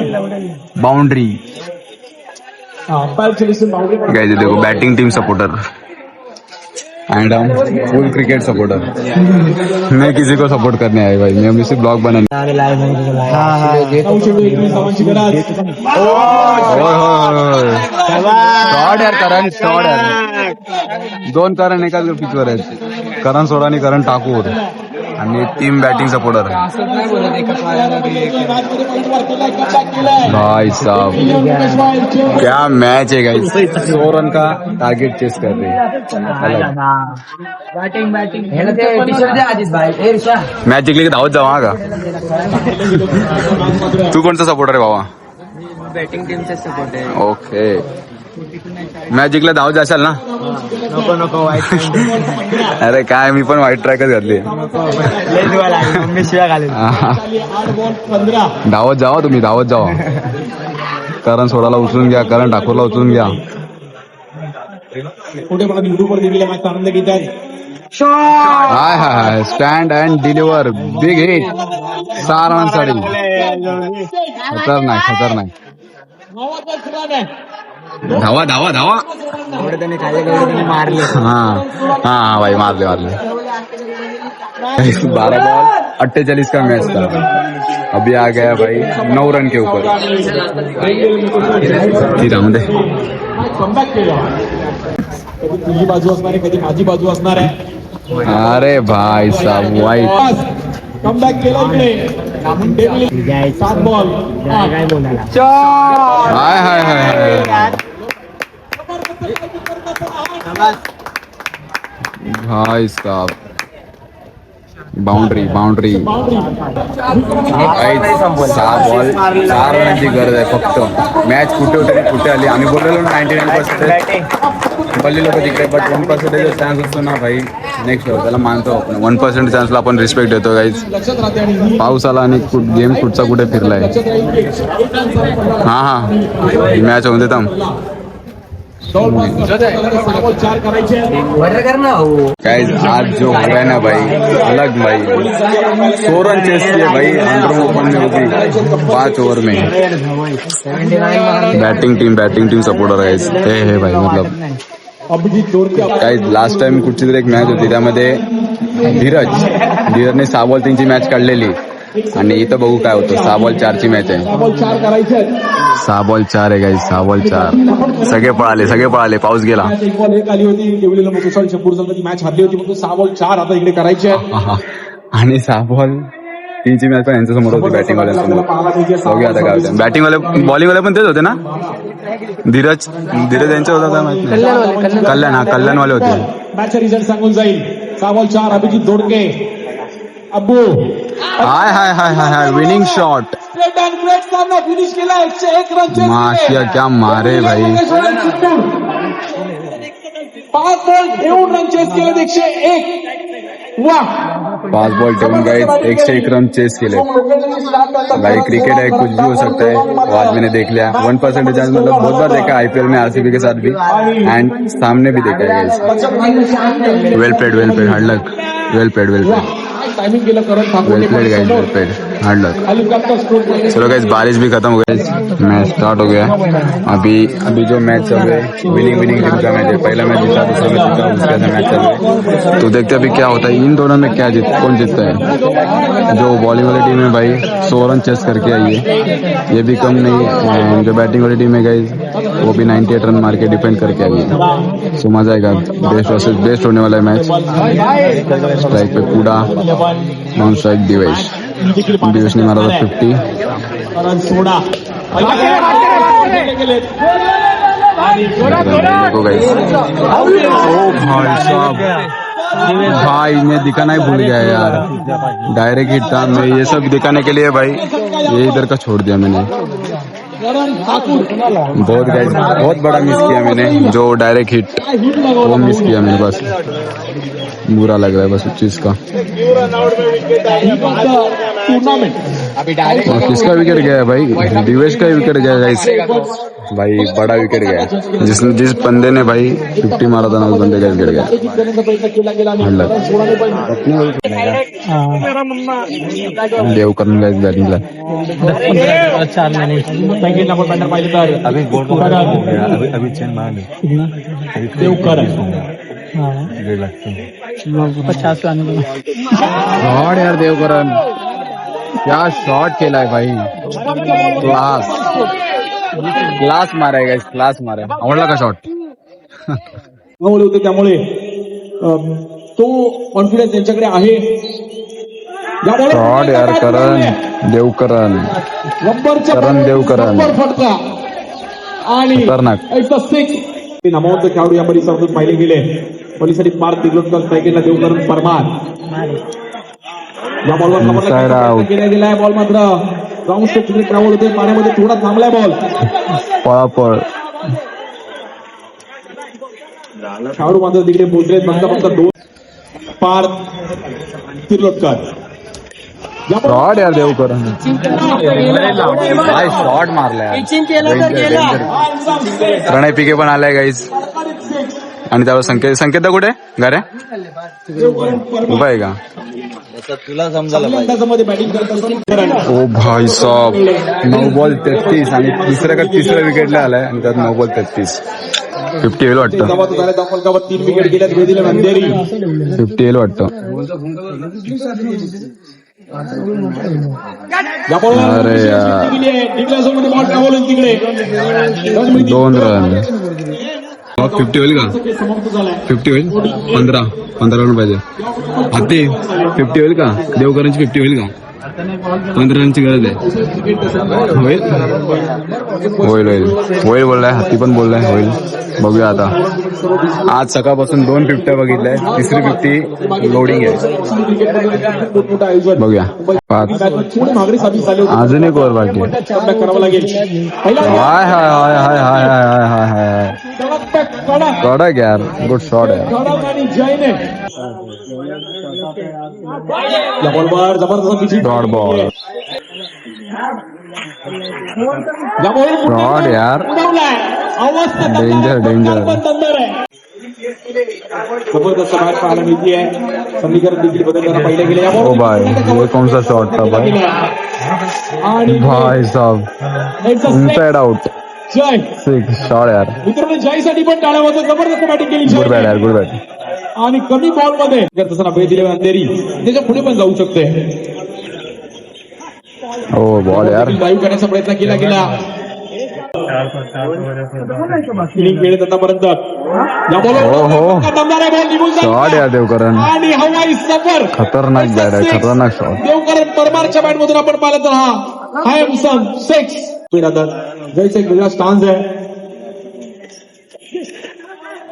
बाउंड्री गाइस देखो बैटिंग टीम सपोर्टर एंड हम फुल क्रिकेट सपोर्टर मैं किसी को सपोर्ट करने आया भाई मैं सिर्फ ब्लॉग बनाने शॉट यार करण शॉट यार 2 करण एकाच पिचवर आहेत करण सोडा आणि करण ठाकूर आणि टीम बॅटिंग सपोर्टर भाई साहब क्या मैच है गाइस 100 रन का टारगेट चेस कर रहे हैं मॅच जिंकली की धावत जाऊ हा का तू कोणता सपोर्टर आहे बाबा बॅटिंग टीमचे सपोर्ट आहे ओके मॅच जिंकला धावत जाशाल ना नको नको वाईट अरे काय मी पण व्हाईट ट्रॅकच घातली मम्मी शिवाय घालेल धावत जावा तुम्ही धावत जावा करण सोडाला उचलून घ्या करण ठाकूरला उचलून घ्या high high stand and deliver big hit 6 रनांसाठी खतरनाक धावा धावा धावा मारले हाँ भाई मारले 12 बॉल 48 का मैच था अभी आ गया भाई 9 रन के ऊपर तुझी बाजू असणार आहे कधी माझी बाजू असणार आहे अरे भाई साहब वाईट कमबॅक केला इकडे 7 बॉल काय बोलायला हाय हाय हाय भाई साहब बाउंड्री सहा बॉल 4 रनांची गरज आहे फक्त. मॅच कुठे होते कुठे आली. आम्ही बोललेलो 99% बल्ली लोक जिंकले, बट 1% चान्स असतो ना भाई नेक्स्ट त्याला मानतो आपण. 1% चान्सला आपण रिस्पेक्ट देतो गाईज. पाऊस आला आणि गेम कुठचा कुठे फिरलाय. हा ही मॅच होऊन देता गाइस. आज जो हो रहा है ना भाई अलग भाई. 100 रन चेस किए भाई. अंडर ओपन में होती 5 ओवर में. बैटिंग टीम सपोर्टर गाइस हे भाई मतलब गाइस. लास्ट टाइम कुठची तरी एक मॅच होती त्यामध्ये धीरजने 6 बॉल 3 ची मॅच काढलेली आणि इथं बघू काय होतं. 6 बॉल 4 ची मॅच आहे. 6 बॉल 4 आहे गाइस. 6 बॉल 4. सगळे पळाले. पाऊस गेला. एक बॉल एक आली होती देवलेला मुकुसाळी शंभर संघाची मॅच हरली होती, पण 6 बॉल 4 आता इकडे करायचे आहेत. आणि 6 बॉल 3 ची मॅच पण यांच्या समोर होती बॅटिंग वाल्यांसमोर. बघूया आता काय होतं. बॅटिंग वाले बॉलिंग वाले पण तेच होते ना. धीरज यांचे होता काय माहिती. कल्याणवाले होते. मॅचचा रिझल्ट सांगून जाईल. 6 बॉल 4 अभिजित दोडके. अब्बू हाय विनिंग शॉट. फिनिश केला. 101 रन. माशिया क्या मारे भाई. 5 बॉल घेऊन रन चेस केले. 101. वाह. 5 बॉल ठेवून गाइस 101 रन चेस केले भाई. क्रिकेट है, कुछ भी हो सकता है. वो आज मैंने देख लिया. 1% चांस मतलब बहुत बार देखा आईपीएल में आरसीबी के साथ भी एंड सामने भी देखा है गाइस. वेल प्लेड हार्ड लक. वेल प्लेड टाइमिंग केलं करत वेल प्लेड गाइस. वेल प्लेड हार्ड लक. चलो गाइस बारिश भी खत्म हो गई. मैच स्टार्ट हो गया. अभी जो मैच चल रहा है विनिंग टीम का मैच है. पहला मैच जीता, दूसरा मैच जीता, उसके अंदर मैच चल रहा है. तो देखते हैं अभी क्या होता है. इन दोनों में कौन जीतता है. जो बॉलिंग वाली टीम है भाई 100 रन चेस करके आई है. ये भी कम नहीं. जो बैटिंग वाली टीम है गाइस वो भी 98 रन मार के डिफेंड करके आई है. सो मजा आएगा. बेस्ट वर्सेस बेस्ट होने वाला है मैच. स्ट्राइक पे कूड़ा, नॉन स्ट्राइक दिवेश ने मारा था 50. देखो गाइस. ओ भाई साहब भाई मैं दिखाना ही भूल गया यार. डायरेक्ट हिट था. मैं ये सब दिखाने के लिए भाई ये इधर का छोड़ दिया मैंने. बहुत बड़ा मिस किया मैंने. जो डायरेक्ट हिट वो मिस किया मैंने. बस बुरा लग रहा है बस उस चीज का. और किसका विकेट गया है भाई. दिवेश का विकेट गया गाइस. भाई बड़ा विकेट गया. जिस बंदे ने भाई 50 मारा था ना उस बंदे का विकेट गया. देवकरण गाइस बैटिंगला. अभी चेन मार शॉट यार देवकरण. क्या शॉट केलाय भाई. क्लास माराय गाइस. क्लास माराय. आवडला का शॉट. होते त्यामुळे तो कॉन्फिडन्स त्यांच्याकडे आहे. शॉट यार करण देवकरण. फटका आणि खतरनाक. नामवंत खेळाडू या परिसरातून पाहिले गेले. पोलिसांनी पार तिरलोटकर पॅकेजला देवकरण परमार. या बॉलवर गेलाय. बॉल मात्र राऊंड स्टेप ट्रॅव्हल होते. पाण्यामध्ये थोडा थांबलाय बॉल. पळापळ. खेळाडू मात्र तिकडे पोहोचले. फक्त 2 पार तिरलोटकर. शॉट यार देवकरण. भाई शॉट मारलाय. प्रणय पिके पण आलाय गाईस. आणि त्यावर संकेत कुठे घरे उभा आहे का. तुला समजायला ओ भाई साहब 9 बॉल 33 आणि तिसऱ्या विकेटला आलाय आणि त्यात 9 बॉल 33. 50 येईल वाटतं. 3 विकेट गेल्यात. 50 येईल वाटतं. अरे यार 2 रन. 50 होईल का. 50 होईल. 15 रन पाहिजे. हाती 50 होईल का. देवकरांची 50 होईल का. 15 रनची गरज आहे. होईल होईल होईल होईल बोललाय, हत्ती पण बोललाय होईल. बघूया आता. आज सकाळपासून 2 फिफ्ट्या बघितल्या, तिसरी 50 लोडिंग आहे. बघूया 5 अजून एक ओव्हर बाकी. करावं लागेल. हाय हाय हाय हाय हाय हाय हाय हाय कडक यार, गुड शॉट यार. आणि जयने या बॉलवर जबरदस्त डॉट बॉल शॉट यार. Danger danger. जबरदस्त बॅट पाहायला मिळतीये. समीकरण देखील बदलताना पाहिले गेले. ओ भाई ये कौन सा शॉट था भाई. भाई साहब इनसाइड आउट जय 6 शॉट यार. मित्रांनो जयसाठी पण टाळ्या वाजवत जबरदस्त बॅटिंग केली गुड बॅट यार, गुड बॅट. आणि कमी बॉल मध्ये तसं भेट दिले अंधेरी त्याच्या पुढे पण जाऊ शकते. ओ बॉल यार. लाईव्ह करण्याचा प्रयत्न केला गेला. इनिंग खेळत आतापर्यंत हो हो शॉट यार देवकरण. आणि हवाई सफर खतरनाक बॅट आहे, खतरनाक शॉट. देवकरण परमारच्या बॅट मधून आपण पाहिलं तर हा हॅमसन 6 जयचा एक वेगळा स्टान्स आहे.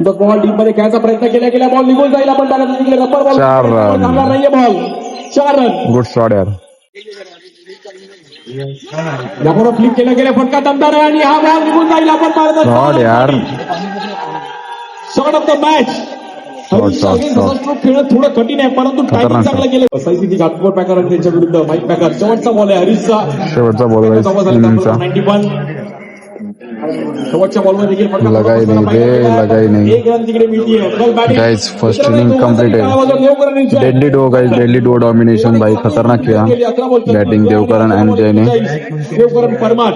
बॉल डीप मध्ये खेळायचा प्रयत्न केला गेला. बॉल निघून जाईल. आपण त्याला रबर बॉल 4 रन. थांबणार नाहीये. Ball 4 run. गुड शॉट यार. यापुढे फ्लिक केला गेला. फटका दमदार आहे आणि हा बॉल निघून जाईल. आपण पाहिलं शॉट यार. Shot of the match. खेळणं थोडं कठीण आहे परंतु टायमिंग चांगलं केलं. सैफी घाटकोर पॅकर आणि त्यांच्या विरुद्ध माईक पॅकर. शेवटचा बॉल आहे हरीशचा. शेवटचा बॉल इनिंगचा. 91 शेवटच्या बॉलवर देखील लगाई नाही रे, लगाई नाही. 1 रन तिकडे मिळतीये. गाइस फर्स्ट इनिंग कंप्लीट है. Deadly duo guys, deadly duo domination भाई खतरनाक किया बैटिंग देवकरण एंड जय ने. Devkaran Parmar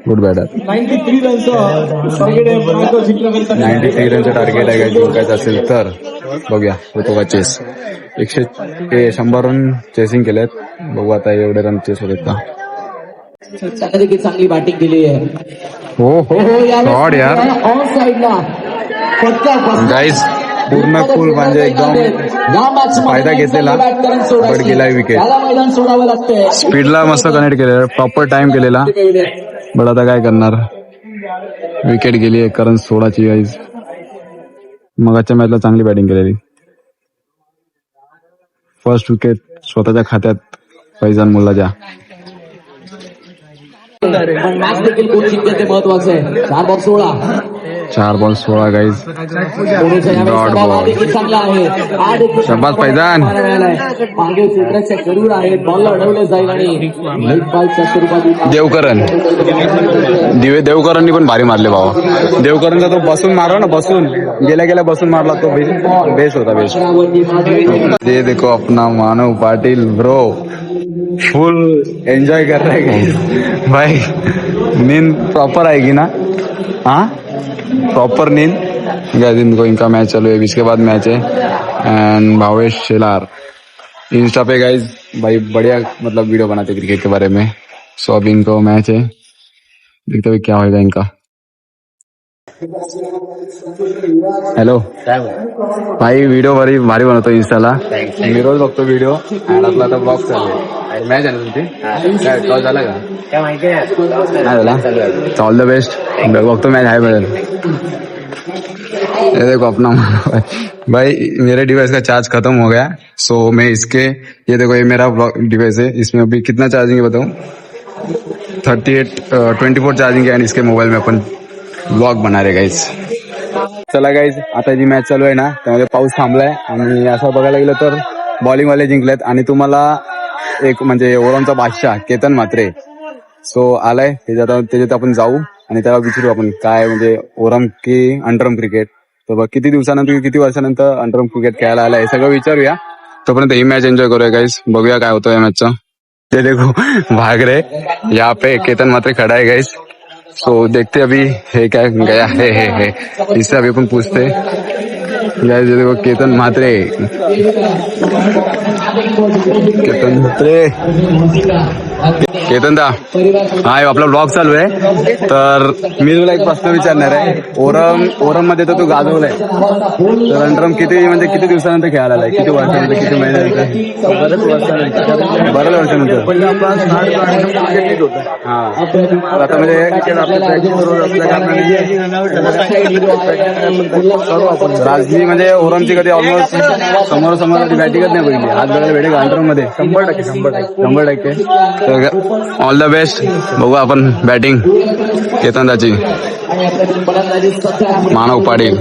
good batter. 93 रनचं टार्गेट आहे. जिंकण्याकरिता 93 रनचं टार्गेट आहे. जिंकायचं असेल तर बघूया होतो का चेस. 100 रन चेसिंग केलेत. बघू आता एवढे रन चेस होतात का. त्याने देखील चांगली बॅटिंग केली आहे. हो हो शॉट यार. ऑन साईडला गाईज पूर्ण फुल म्हणजे एकदम फायदा घेतलेला बट गेला विकेट. मैदान सोडावं लागतंय. स्पीडला मस्त कनेक्ट केलेला, प्रॉपर टाइम केलेला. बट आता काय करणार, विकेट गेली आहे कारण 16ची. गाईज मगाच्या मॅचला चांगली बॅटिंग केलेली. फर्स्ट विकेट स्वतःच्या खात्यात फैजान मुल्लाच्या. पण मॅच देखील कोण जिंकते ते महत्वाचं आहे. 4 ball 16. 4 ball 16 guys. Dot ball. चांगला आहे. शबाज फैजान. मागे क्षेत्राच्या करूर आहेत. बॉलला अडवलं जाईल आणि लेग बॉलच्या स्वरूपात देवकरण देवकरांनी पण भारी मारले भावा. देवकरणचा तो बसून मारा ना, बसून गेल्या गेल्या बसून मारला तो बेस्ट होता. बेस्ट. ये देखो अपना मानव पाटिल ब्रो फुल एंजॉय कर रहे हैं भाई. नींद प्रॉपर आएगी ना. हाँ प्रॉपर नींद. गाइस इनको इनका मैच चालू है. इसके बाद मैच है एंड भावेश शेलार इंस्टा पे गाइस भाई बढ़िया मतलब वीडियो बनाते क्रिकेट के बारे में. सो अभी इनको मैच है, देखते हुए क्या होगा इनका. हॅलो भाई, व्हिडिओ भारी बनवतो इंस्टाला. मी रोज बघतो व्हिडिओ. आणि आपला आता ब्लॉग चालू आहे. मॅच आहे ना तुमची, काय टॉस झाला का नाही झाला. All the best. बघतो मॅच आहे मिळेल. ये देखो अपना भाई मेरे डिवाइस का चार्ज खत्म हो गया. सो मैं इसके ये देखो ये मेरा डिवाइस है. इसमें अभी कितना चार्जिंग है बताऊं. 24 चार्जिंग है. आणि इसके मोबाईल में अपन ब्लॉग बना रहे गाइस. चला गाइज आता जी मॅच चालू आहे ना त्यामध्ये पाऊस थांबलाय आणि असं बघायला गेलं तर बॉलिंग वाले जिंकलेत. आणि तुम्हाला एक म्हणजे ओरमचा बादशाह केतन म्हात्रे सो आलाय. त्याच्यात आपण जाऊ आणि त्याला विचारू आपण काय म्हणजे ओरम की अंडरम क्रिकेट. तर किती दिवसानंतर किती वर्षानंतर अंडरम क्रिकेट खेळायला आलाय हे सगळं विचारूया. तोपर्यंत ही मॅच एन्जॉय करूया गाइस. बघूया काय होतं या मॅचचं. ते देखो भाग रे यहाँ पे केतन म्हात्रे खड़ा है गाइस. सो देखते अभी है क्या गया है इससे अभी अपन पूछते गाइस. देखो केतन म्हात्रे केतन दा हा आपला ब्लॉग चालू आहे. तर मी तुला एक प्रश्न विचारणार आहे. ओरम मध्ये तर तू गाजवलाय, तर अंडरम किती दिवसानंतर खेळायला आलाय? किती वर्षानंतर, किती महिन्यानंतर? बऱ्याच वर्षानंतर. हा आता म्हणजे राजनी म्हणजे ओरमची कधी ऑलमोस्ट समोर कधी बॅटिंगच नाही बघितली. आज बघायला भेटेल अंडरम मध्ये 100%. तर ऑल द बेस्ट. बघू आपण बॅटिंग केतनदाची. मानव पाटील.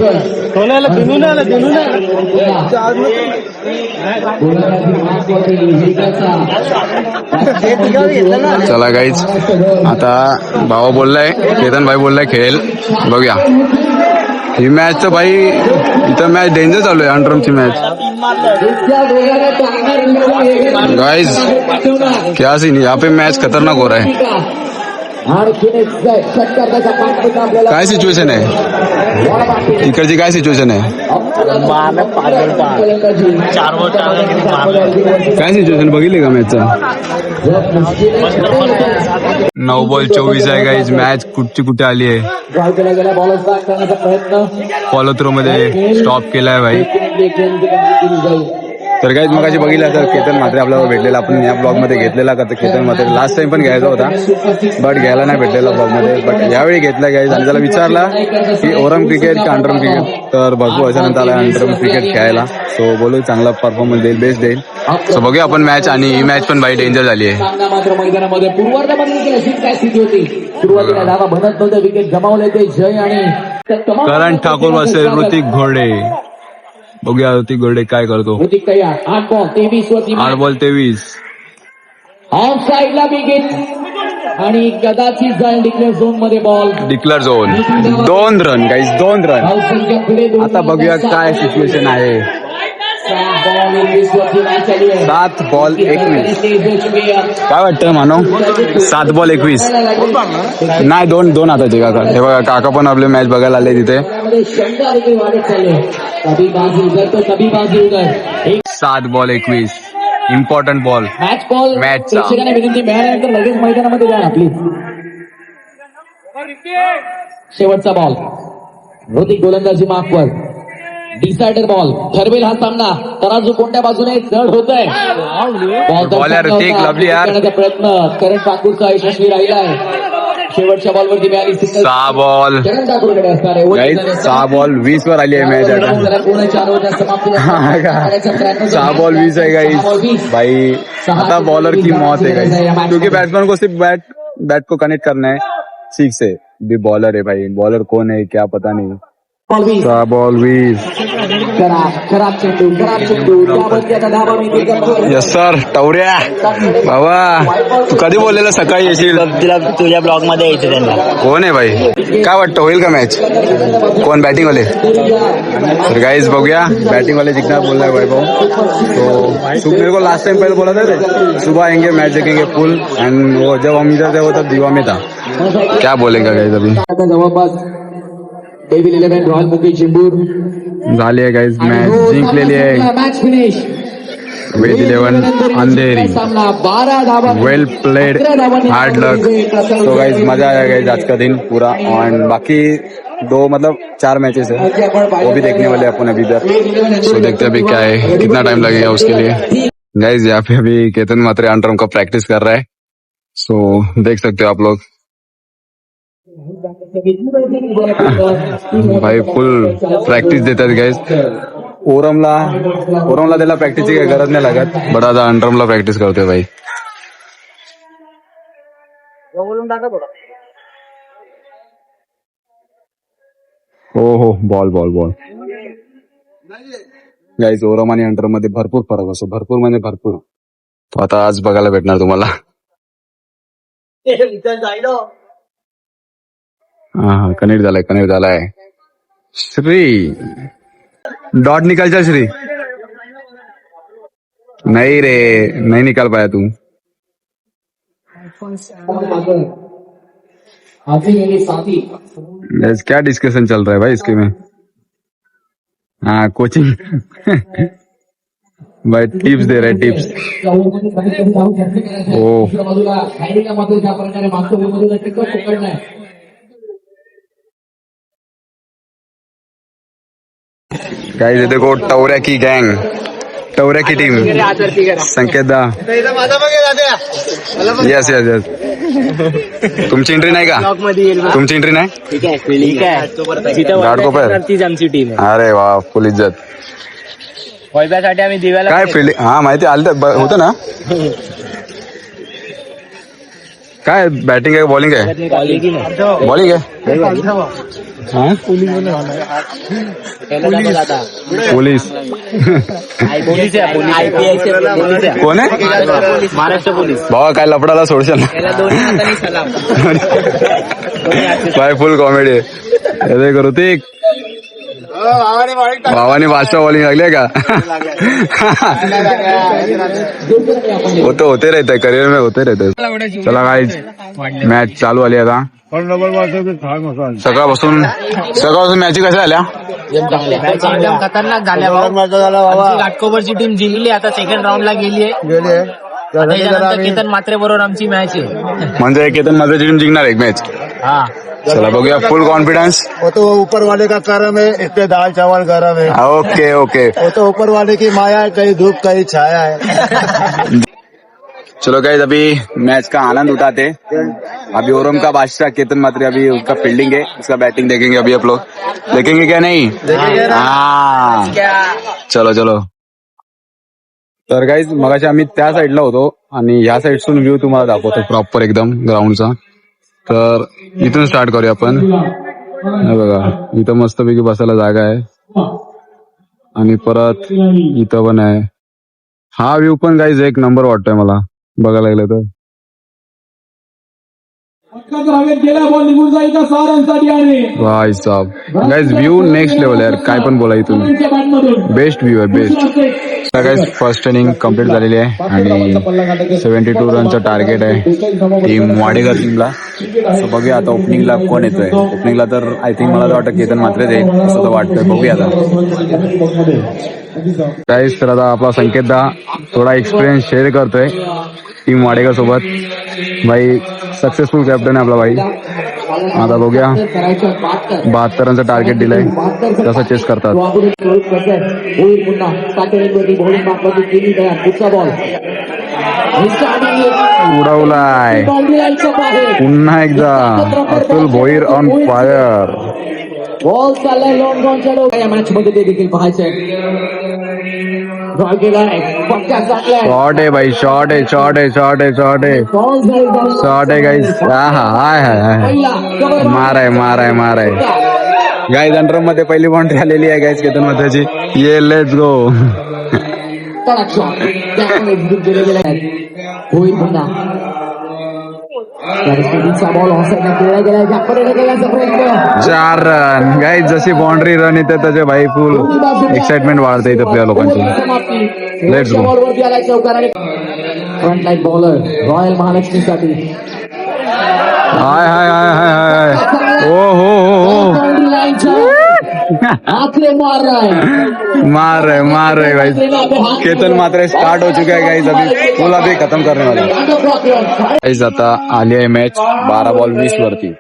चला गाईज, आता भावा बोललाय, केतन भाई बोललाय खेळेल. बघूया ही मॅच. तर भाई इथं मॅच डेंजर चालू आहे. अंडरमची मॅच गाइस, क्या सीन, यहाँ पे मैच खतरनाक हो रहा है. काय सिच्युएशन आहे इकडची, काय सिच्युएशन आहे? काय सिच्युएशन बघितली का मॅचचं? 9 बॉल 24 आहे गाईज. मॅच कुठे आली आहे. फॉलो थ्रो मध्ये स्टॉप केलाय भाई. तर गाईज मगाशी बघितलं तर केतन म्हात्रे आपल्याला भेटलेला. आपण या ब्लॉग मध्ये घेतलेला का? तर केतन म्हात्रे लास्ट टाइम पण घ्यायचा होता, बट घ्यायला नाही भेटलेला ब्लॉग मध्ये. बट यावेळी घेतला गाईज. आणि त्याला विचारला की ओरम क्रिकेट का अंडरम क्रिकेट, तर भरपूर वर्षानंतर आला अंडरम क्रिकेट खेळायला. सो बोलू चांगला परफॉर्मन्स देईल, बेस्ट देईल. सो बघूया आपण मॅच. आणि ही मॅच पण भाई डेंजर झाली आहे. मात्र मैदानामध्ये पूर्वार्धामध्ये अशीच काय स्थिती होती. सुरुवातीला धावा बनत नव्हते, विकेट गमावले ते जय आणि करण ठाकूर वर्सेस ऋतिक घोरडे. बघूया ऋतिक घोरडे काय करतो. ऋतिक तयार. 8 बॉल 23 वरती. 8 बॉल 23. ऑफ साईडला विकेट आणि कदाचित जाईल डिक्लेअर झोन मध्ये ball. Declare zone 2 run guys, 2 run. आता बघूया काय सिच्युएशन आहे. 7 बॉल 21. काय वाटतं मानो? 7 बॉल 21 नाही, 2 हाताचे काका. हे बघा काका पण आपले मॅच बघायला आले तिथे. 7 ball 21 important ball. Match ball. मॅचचा विनंती मिळाल्यानंतर लगेच मैदानामध्ये जा प्लीज. शेवटचा बॉल. ऋतिक गोलंदाजी मार्कवर. डिसायडर बॉल ठरवेल हा सामना. तराजू कोणत्या बाजूने जड होत आहे. बॉलर ऋतिक लवली यार. प्रयत्न करण ठाकूरचा यशस्वी राहिलाय. शेवटच्या बॉलवरती मिळाली 6 बॉल. करण ठाकूरकडे असणार आहे. 6 बॉल 20 वर आली आहे मॅच आता. 6 बॉल 20 है गाइस. भाई आता बॉलर की मौत है गाइस, क्योंकि बैट्समैन को सिर्फ बैट को कनेक्ट करना है ठीक से. भी बॉलर है भाई, बॉलर कौन है क्या पता नहीं. 6 बॉल 20. खराब चेंडू. Yes sir. टवऱ्या बाबा, तू कधी बोललेला सकाळी येशील? तुला तुझ्या ब्लॉग मध्ये यायचं त्यांना. कोण आहे भाई? काय वाटतं होईल का मॅच? कोण बॅटिंग वाले? तर गाइस बघूया बॅटिंग वाले जिंकणार बोल रहा है वैभव. तो मेरे को लास्ट टाइम पहले बोला था सुबह आएंगे मैच देखेंगे फुल, एंड वो जब हम इधर थे वो तब दीवा में था. क्या बोलेगा गाइस अभी? जवळपास डेव्हिल 11 रॉयल मुकेश चिंबूर झाली आहे गाइस. मॅच जिंकलेली आहे. Match finish. वेज 11 अंधेरी. 12 धावा. वेल प्लेड, हार्ड लक. तो गाइस मजा आया गाइस आज का दिन पूरा. और बाकी 4 मैचेस है वो भी देखने वाले अपन अभी इधर. सो देखते हैं अभी क्या है, कितना टाइम लगेगा उसके लिए. गाइस यहाँ पे अभी केतन म्हात्रे अंडरम का प्रैक्टिस कर रहा है. सो देख सकते हो आप लोग. भाई फुल प्रॅक्टिस देतात गाइस. ओरमला त्याला प्रॅक्टिसची काही गरज नाही लागत, बट आता अंडरमला प्रॅक्टिस करतोय भाई. हो बॉल गाइस. ओरम आणि अंडरम मध्ये भरपूर फरक असतो, भरपूर म्हणजे भरपूर. तो आता आज बघायला भेटणार तुम्हाला. हा कनेक्ट झालाय. श्री डॉट निकाल जा श्री. नहीं रे, नहीं निकाल पाया तू. क्या डिस्कशन चल रहा है भाई इसके में? हाँ कोचिंग. भाई टिप्स दे रहे टिप्स. ओ. दुसऱ्या बाजूला खायला मात्र ज्या प्रकारे मागच्या बाजूला टिकट पकडलाय. गाइस ये देखो टवऱ्या की गँग, टवऱ्या की टीम. संकेत दा. Yes yes yes. तुमची एंट्री नाही का? तुमची एंट्री नाही? ठीक आहे ठीक आहे घाटकोपर. तीच आमची टीम आहे. अरे वा, फुल इज्जत. वैभ्यासाठी आम्ही दिव्याला काय फिल्डिंग, हा माहिती आलं तर होतं ना. काय बॅटिंग आहे बॉलिंग आहे? बॉलिंग आहे. हा? पोलीस. कोण आहे? महाराष्ट्र पोलीस. भावा काय लफडाला सोडशाल ना. त्याला दोन्ही हातांनी सलाम. बाय फुल कॉमेडी आहे करू ते. भावानी बादशाह बॉलिंग लागली का? होते रहते करियर में, होते रहते. चला गाइस मॅच चालू आली आता. सकाळपासून मॅच कशा झाल्या? एकदम खतरनाक झाल्या आमची घाटकोपरची टीम जिंकली. आता सेकंड राऊंडला गेली आहे. त्याच्यानंतर केतन मात्रे बरोबर आमची मॅच आहे. म्हणजे केतन माझी टीम जिंकणार एक मॅच. हा चला बघूया. फुल कॉन्फिडन्स. वो तो ऊपर वाले का करम है, इतने दाल चावल गरम है. Okay okay. वो तो ऊपर वाले की माया है, कहीं धूप कहीं छाया है. चलो गाइस अभी मैच का आनंद उठाते हैं. अभी ओरम का बादशाह केतन मात्रे, अभी उसका फील्डिंग है, उसका बैटिंग देखेंगे. अभी आप लोग देखेंगे क्या? नहीं. हाँ चलो चलो. तर गाइस मगाशी आम्ही त्या साईडला होतो आणि ह्या साईडसून व्ह्यू तुम्हाला दाखवतो प्रॉपर एकदम ग्राउंडचा. तर इथून स्टार्ट करूया आपण. हे बघा इथं मस्तपैकी बसायला जागा आहे आणि परत इथं पण आहे. हा व्ह्यू पण गाइस एक नंबर वाटतोय मला बघायला गेलं तर. गेला बॉल निघून जायचा 6 रनसाठी आणि भाई साहब गाइस व्ह्यू नेक्स्ट लेवल आहे यार. काय पण बोला इथून बेस्ट व्ह्यू आहे best. Guys first inning complete झालेली आहे आणि 72 रनचं टार्गेट आहे टीम वाडेकर टीमला. सो बघूया आता ओपनिंगला कोण येतोय. ओपनिंगला तर आय थिंक मला तर वाटतं केतन मात्रेच येईल असं तर वाटतंय. बघूया आता गाइस. तर आता आपला संकेत दा थोडा एक्सपिरियन्स शेअर करतोय टीम वाडेकर सोबत. भाई सक्सेसफुल कॅप्टन आहे आपला भाई. आता बघूया 72 रनचं टार्गेट दिलंय कसं चेस करतात. उडवलाय पुन्हा एकदा Atul Bhoir on fire. Ball चाललाय लॉंग ग्राउंडच्या या मॅच मध्ये ते देखील पाहायचंय. ड्रॉ केलाय पक्का चांगला शॉर्ट आहे भाई. शॉर्ट आहे शॉर्ट आहे शॉर्ट आहे शॉर्ट आहे शॉर्ट आहे गाईस. हा हाय हाय मार आहे मार आहे मार आहे गाईज. अंडरम मध्ये पहिली बाउंड्री आलेली आहे गाईज केतन मध्याची. ये लेट्स गो. होईल पुन्हा बॉल केला गेला प्रयत्न. 4 रन गाईज. जशी बाउंड्री रन येते त्याचे भाई फुल एक्साइटमेंट वाढते इथं प्लेअर लोकांची. Let's go. बॉलवरती आलाय चौकार आणि फ्रंट लाईन बॉलर रॉयल महालक्ष्मीसाठी. हाय हाय हाय हाय हाय. ओ हो मार रहे भाई. केतन मात्र स्टार्ट हो चुका है गाइस. अभी फुल अभी खत्म करने वाला गाइस. आता आली आहे मॅच 12 बॉल 20 वरती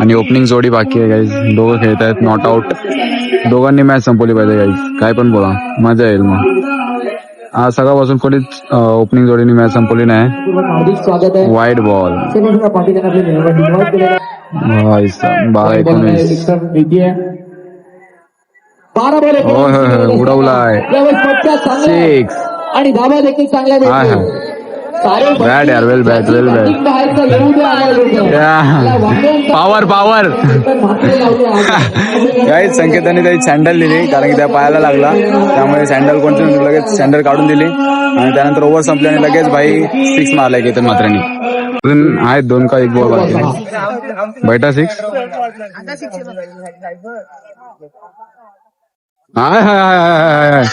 आणि ओपनिंग जोडी बाकी आहे गाइस. दोघं खेळत आहेत नॉट आउट. दोघांनी मॅच संपवली पाहिजे गाइस. काय पण बोला मजा येईल मग. आज सकाळपासून कोणीच ओपनिंग जोडीने मॅच संपवली नाही. स्वागत आहे. वाईट बॉल 12 उडवलाय 6. आणि धाबा देखील चांगला हाय हाय. बॅट यार. Well bat well bat. Power power guys. संकेताने त्याची सँडल दिली कारण की त्या पायाला लागला त्यामुळे सँडल कोणती लगेच सँडल काढून दिली आणि त्यानंतर ओव्हर संपल्याने लगेच भाई 6 मारलाय केतन मात्रेने. अजून आहेत 2 का 1 बॉल बाकी. बैठा 6. हाय हाय हाय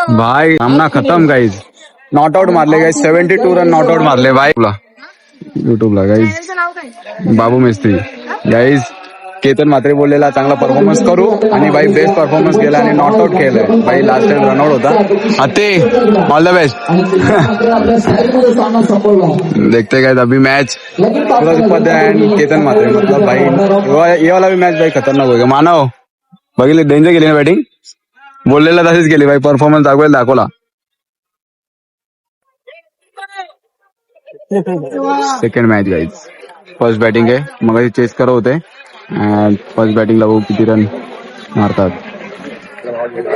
भाई. सामना खतम गाईज. नॉट आउट मारले गाईज. 72 रन नॉट आउट मारले भाई. युट्यूबला गाईज बाबू मिस्त्री गाईज केतन म्हात्रे बोललेला चांगला परफॉर्मन्स करू आणि भाई बेस्ट परफॉर्मन्स केला आणि नॉट आउट केलंय भाई. लास्ट टाइम रनआउट होता. ते ऑल द बेस्ट. देखते काय अभी मैच सूरज उपाध्याय एंड केतन म्हात्रे मतलब भाई ये वाला भी मॅच भाई खतरनाक हो गया. मानव बघितले डेंजर केली ना बॅटिंग. बोललेला तशीच केली भाई. परफॉर्मन्स दाखवला. Second match guys. First batting आहे मग चेस करत होते. फर्स्ट बॅटिंगला बघू किती रन मारतात.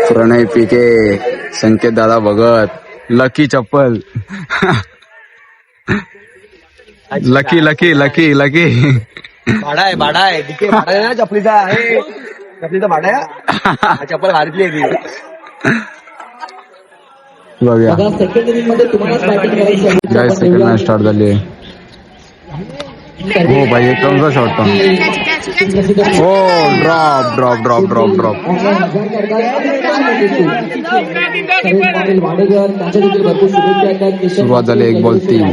प्रणय पीके, संकेत दादा भगत, लकी चप्पल. लकी लकी लकी लकी भाडा आहे डिके भाडा आहे ना चपलीचा आहे. चपलीचा भाडा आहे. चप्पल हारली आहे. बघूया सेकंड इनिंग मध्ये तुम्हालाच बॅटिंग करायची आहे. काय सेकंड मॅच स्टार्ट झाली आहे. हो भाई एक रनचा शॉट पण. हो drop drop drop drop drop. सुरुवात झाली 1 बॉल 3.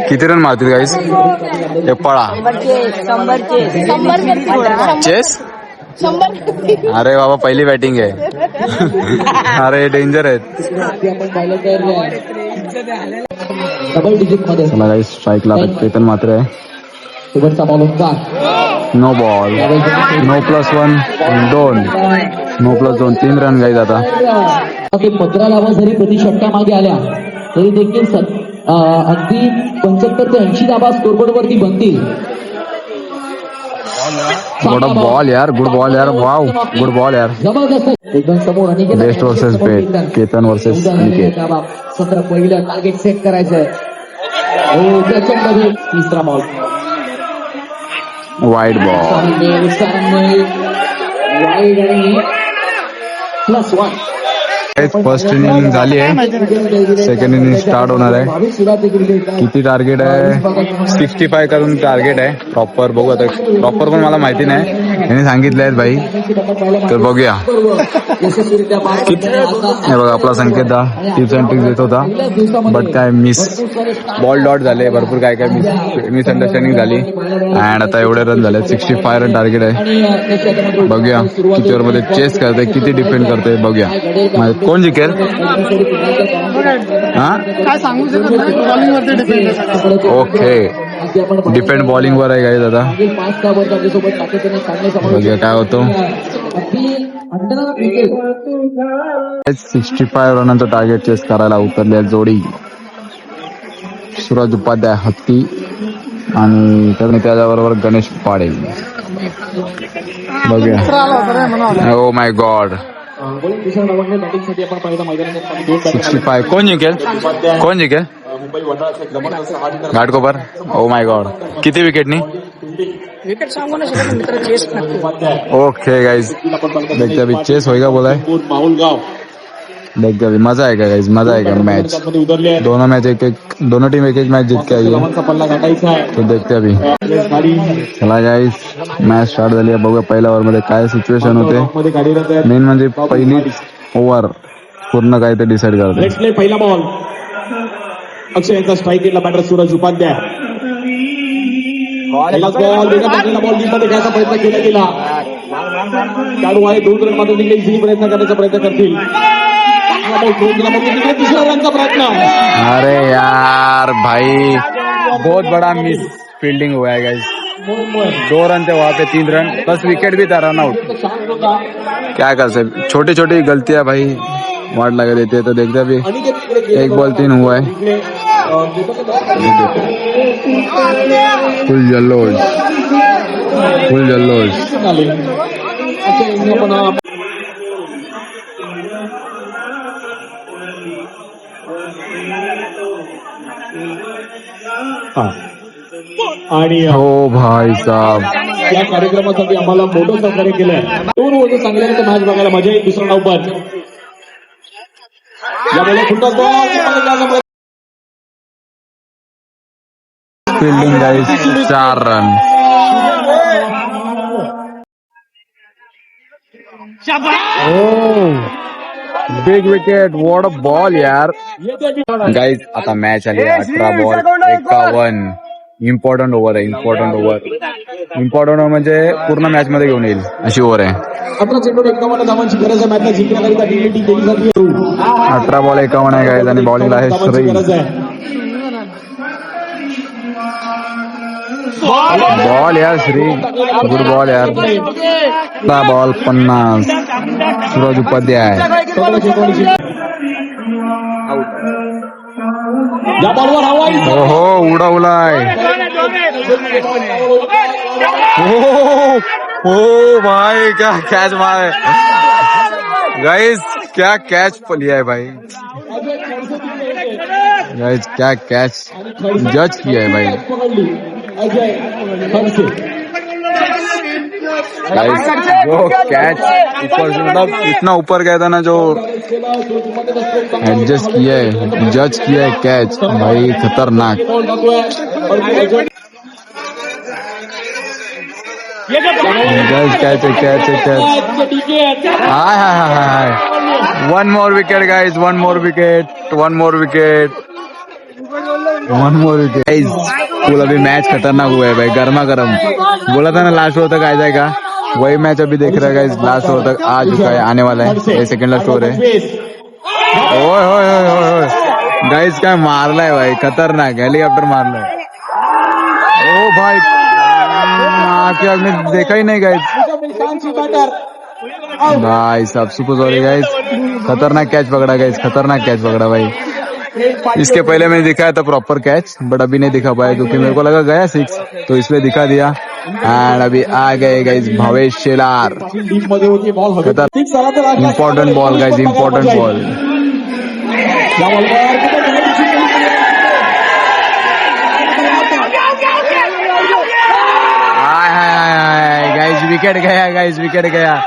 किती रन मारतील गाईस. हे पळा चेस. अरे बाबा पहिली बॅटिंग आहे. अरे डेंजर आहेत. डबल डिजिट मध्ये चला गाईस स्ट्राईकला केतन म्हात्रे आहे. शेवटचा बॉल होता. No ball. No +1 2. No +2 3 run guys आता. 15 धावा जरी प्रति षटका मागे आल्या तरी देखील अगदी 75 ते 80 धावा स्कोरबोर्ड वरती बनतील. गुड बॉल यार. गुड बॉल यार. वाव गुड बॉल यार. जबरदस्त एकदम समोर आणि बेस्ट वर्सेस बेट. केतन वर्सेस निकेत. सत्र पहिलं टार्गेट सेट करायचंय. हो त्याच्यामध्ये तिसरा बॉल वाईड बॉल. वाईड आणि +1. फर्स्ट इनिंग झाली आहे. सेकंड इनिंग स्टार्ट होणार आहे. किती टार्गेट आहे. 65 करून टार्गेट आहे प्रॉपर. बघू आता प्रॉपर पण मला माहिती नाही. यांनी सांगितले आहेत भाई तर बघूया. हे बघा आपला संकेत दा टिप्स अँड ट्रिक्स देत होता बट काय मिस बॉल डॉट झाले. भरपूर काय काय मिसअंडरस्टँडिंग झाली अँड आता एवढे रन झाले. 65 रन टार्गेट आहे. बघूया किती ओव्हर मध्ये चेस करते किती डिपेंड करते बघूया. कोण जिंकेल हा ओके. डिपेंड बॉलिंग वर आहे गाईज आता. बघूया काय होतं. 65 रनांचं टार्गेट चेस करायला उतरले जोडी सूरज उपाध्याय हत्ती आणि त्याच्याबरोबर गणेश पाडेल. बघूया. Oh my God. 65 कोण जिंकेल घाटकोपर. Oh my God. किती विकेटनी. ओके गाइज देखते अभी चेस होएगा बोला है. देखते अभी मजा आएगा गाइज. मजा आएगा मैच. दोनों मैच दोनों टीम एक मैच जीत के आई है तो देखते अभी. चला गाइज मॅच स्टार्ट झाली आहे. बघूया पहिल्या ओव्हर मध्ये काय सिच्युएशन होते. मेन म्हणजे पहिली ओव्हर पूर्ण काय ते डिसाईड करते. पहिला बॉल अक्षय यांचा स्ट्राईक केला बॅटर सूरज उपाध्याय. बॉल मध्ये घ्यायचा प्रयत्न केला गेला. खेळाडू आहे 2 रन मात्र तिकडे इझिली प्रयत्न करण्याचा प्रयत्न करतील. तिसरा रनचा प्रयत्न. अरे यार भाई बहुत बड़ा मिस फील्डिंग हुआ है गाइस. 2 रन थे वहां पे 3 रन बस विकेट भी था रन आउट. क्या कर सकते. छोटी छोटी गलतियां भाई वाट लगा देते तो देखते अभी 1 बॉल 3 हुआ है. फुल जल्लोष. आणि हो भाई साहब या कार्यक्रमासाठी आम्हाला मोठं सहकार्य केलंय. 2 ओव्हर चांगल्याने मॅच बघायला मजा येईल. दुसरा डाव पण या बॉलला फुटतात ball. Fielding guys 4 run. Big wicket. What a ball यार. गाइस आता मॅच आली 18 बॉल 51. इम्पॉर्टंट ओव्हर आहे. इम्पॉर्टंट ओव्हर इम्पॉर्टंट म्हणजे पूर्ण मॅच मध्ये घेऊन येईल अशी ओव्हर आहे. आपला चेंडू 51 धावांची गरज आहे. मॅचला जिंकण्याकरिता टीम केली जाते. 18 बॉल 51 आहे guys आणि बॉलिंगला आहे धावांची श्री. गरज आहे. बॉल यार श्री, गुड बॉल यार. बॉल 50 सूरज उपाध्याय. सगळं चेंडूची या बॉलवर हवा आहे. हो हो उडवलाय. ओ भाई क्या कैच मारे गाइस, क्या कैच लिया है भाई गाइस, क्या कैच जज किया है भाई पकडली अजय खडसे. गाइस. जो कैच ऊपर से मतलब इतना ऊपर गया था ना, जो एडजस्ट किया है, जज किया है कैच भाई, खतरनाक. गाइस कैच है, कैच है, कैच. हाय हाय हाय हाय. One more wicket guys, one more wicket, one more wicket, one more wicket. Guys full अभी मैच खतरनाक हुआ है भाई, गर्मा गर्म. बोला था ना लास्ट ओवर तक आ जाएगा, वही मैच अभी देख रहा है गाइस. लास्ट ओवर तक आ चुका है, आने वाला है. ये सेकंड लास्ट ओवर है. ओए ओए ओए ओए गाइस, क्या मारला है भाई, खतरनाक हेलीकॉप्टर मारला है. ओ भाई आके आपने देखा ही नहीं गाइस. भाई साहब सुपर सॉरी गाइस, खतरनाक कैच पकड़ा गाइस, खतरनाक कैच पकड़ा भाई. इसके पहले मैंने दिखाया था प्रॉपर कैच, बट अभी नहीं दिखा पाया क्योंकि मेरे को लगा गया 6, तो इसलिए दिखा दिया. एंड अभी आ गए guys Bhavesh Shelar. Important ball guys, important ball. Guys wicket गया, गाइस विकेट गया.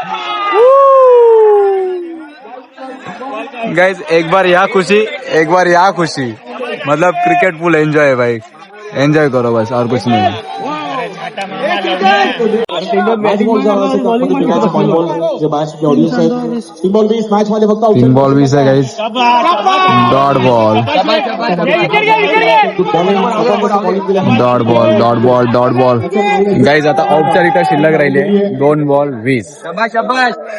गाइस एक बार यहाँ खुशी, एक बार यहाँ खुशी. मतलब क्रिकेट फुल एंजॉय है भाई, एंजॉय करो बस, और कुछ नहीं. तीन बॉल 20 है guys. Dot ball, dot ball, dot ball, dot ball. Guys आता औपचारिकता शिल्लक राहिली, 2 बॉल 20.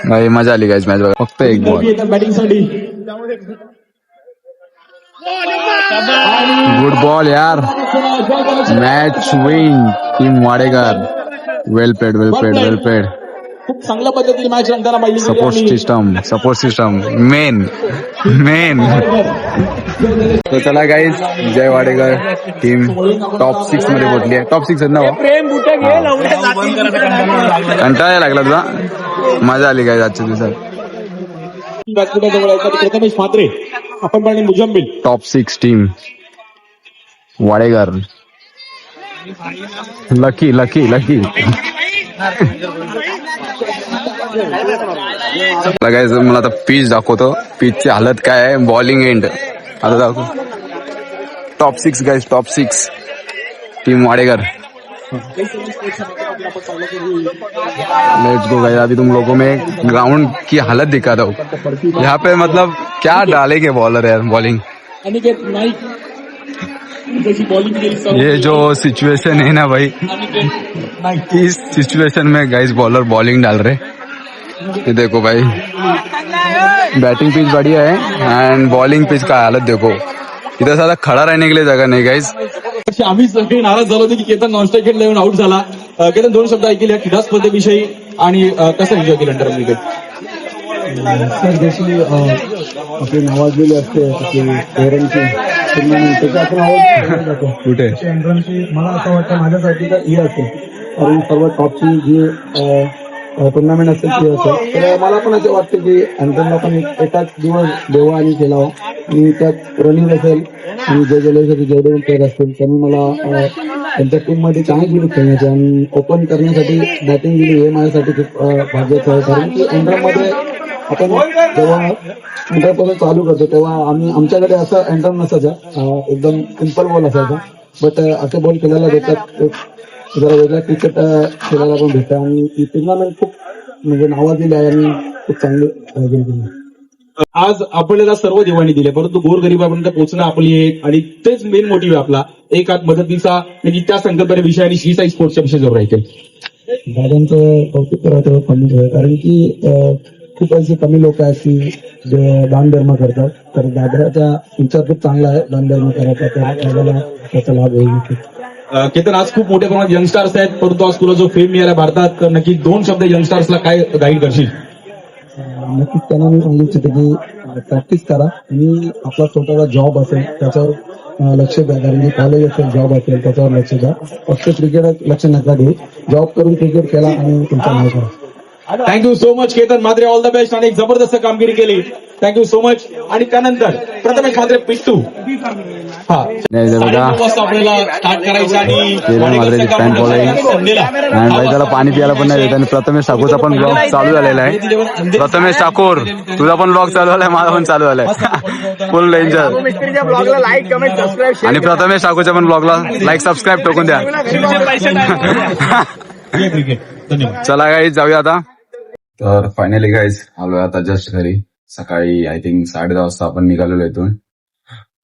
भाई मजा आली गाइस मॅच बघा. फक्त एक बॉल. बॅटिंगसाठी गुड बॉल यार. Match win team Wadekar. Well played, well played, well played. खूप चांगल्या पद्धतीने मॅच रंगताना पाहिजे. सपोर्ट सिस्टम मेन मेन. तो चला गाईज, जय वाडेकर टीम टॉप 6 मध्ये पोहोचली आहे. टॉप 6 ना. कंटाळा लागला तुला. मजा आली गाईज आजच्या दिवसात. प्रथमेश म्हात्रे, आपण पण Muzammil. Top 6 team Wadekar. Lucky lucky lucky. Guys मला आता पिच दाखवतो, पिचची हालत काय आहे. बॉलिंग एंड आता दाखव. Top 6 guys, top 6 team Wadekar. Let's go guys. अभी तुम लोगों में ग्राउंड की हालत दिखाता हूँ. यहाँ पे मतलब क्या डालेंगे बॉलर यार, बॉलिंग. अनिकेत नाईक ये जो सिचुएशन है ना भाई, इस सिचुएशन में गाइस बॉलर बॉलिंग डाल रहे. ये देखो भाई, बैटिंग पिच बढ़िया है एंड बॉलिंग पिच का हालत देखो. इधर साधा खड़ा रहने के लिए जगह नहीं गाइस. आम्ही सगळे नाराज झालो होतो की केतन नॉनस्ट्राईक खेळला येऊन आउट झाला. केतन 2 शब्द ऐकले क्रीडा स्पर्धेविषयी आणि कसं एन्जॉय केलं अंडर क्रिकेट. सर जशी आपली नावाजलेली असते पेरेंटची त्याचं आपण आवाज जातो कुठे एंट्रन्सची. मला असं वाटतं माझ्यासाठी तर ही असेल, कारण सर्व टॉपची जी टुर्नामेंट असेल ती असेल. तर मला पण असं वाटतं की एंट्रन्सला पण एकाच दिवस देवाणी केला आणि त्यात रनिंग असेल आणि जे गेल्यासाठी जेवढे प्लेयर असतील त्यांनी मला त्यांच्या टीममध्ये चान्स दिली खेळण्याचे आणि ओपन करण्यासाठी बॅटिंग दिली. हे माझ्यासाठी खूप भाग्याचं आहे, कारण की एंट्रन्समध्ये आपण जेव्हा एंटरपासून चालू करतो तेव्हा आमच्याकडे असं एंटर नसायचं, एकदम सिंपल बॉल असायचा. बट असे बॉल खेळायला भेटतात, जरा वेगळा क्रिकेट खेळायला पण भेटतं आणि ही टुर्नामेंट खूप म्हणजे नावाजलेली आहे आणि खूप चांगली गेम केली. आज आपल्याला सर्व देवाणी दिले, परंतु गोरगरिबापर्यंत पोहोचणं आपली एक आणि तेच मेन मोटिव्ह आहे आपला, एक हात मदतीचा, म्हणजे त्या संकल्पने विषय आणि श्री साई स्पोर्ट्सच्या विषय जरूर राहील. दादांचं कौतुक करावं कमी आहे, कारण की खूप असे कमी लोक आहेत की जे दान धर्म करतात. तर दादाचा विचार खूप चांगला आहे दान धर्म करायचा, तर दादाला त्याचा लाभ होईल. केतन, आज खूप मोठ्या प्रमाणात यंगस्टार्स आहेत, परंतु आज तुला जो फेम मिळाला भारतात, तर नक्की 2 शब्द यंगस्टार्सला काय गाईड करशील? नक्कीच त्यांना मी सांगू इच्छितो की प्रॅक्टिस करा आणि आपला स्वतःचा जॉब असेल त्याच्यावर लक्ष द्या, कारण की कॉलेज असेल जॉब असेल त्याच्यावर लक्ष द्या. फक्त क्रिकेट लक्ष नका देऊ, जॉब करून क्रिकेट केला आणि तुमचा नाव करा. Thank you so much Ketan Mhatre, all the best, आणि एक जबरदस्त कामगिरी केली. Thank you so much. आणि त्यानंतर प्रथमेश म्हात्रे पिट्टू, हा नाही जर बघा आपल्याला स्टार्ट करायचं आणि केतन म्हात्रेची फॅन फॉलोईंग आणि भाई त्याला पाणी प्यायला पण नाही देत. आणि प्रथमेश ठाकूरचा पण ब्लॉग चालू झालेला आहे. प्रथमेश ठाकूर तुझा पण ब्लॉग चालू झालाय, माझा पण चालू झालाय. Full danger. ब्लॉगला लाईक कमेंट सबस्क्राईब आणि प्रथमेश ठाकूरच्या पण ब्लॉगला लाईक सबस्क्राईब ठोकून द्या. चला गाईज जाऊया आता. तर फायनली गाईज आलोय आता जस्ट घरी. सकाळी आय थिंक 10:30 वाजता आपण निघालेलो इथून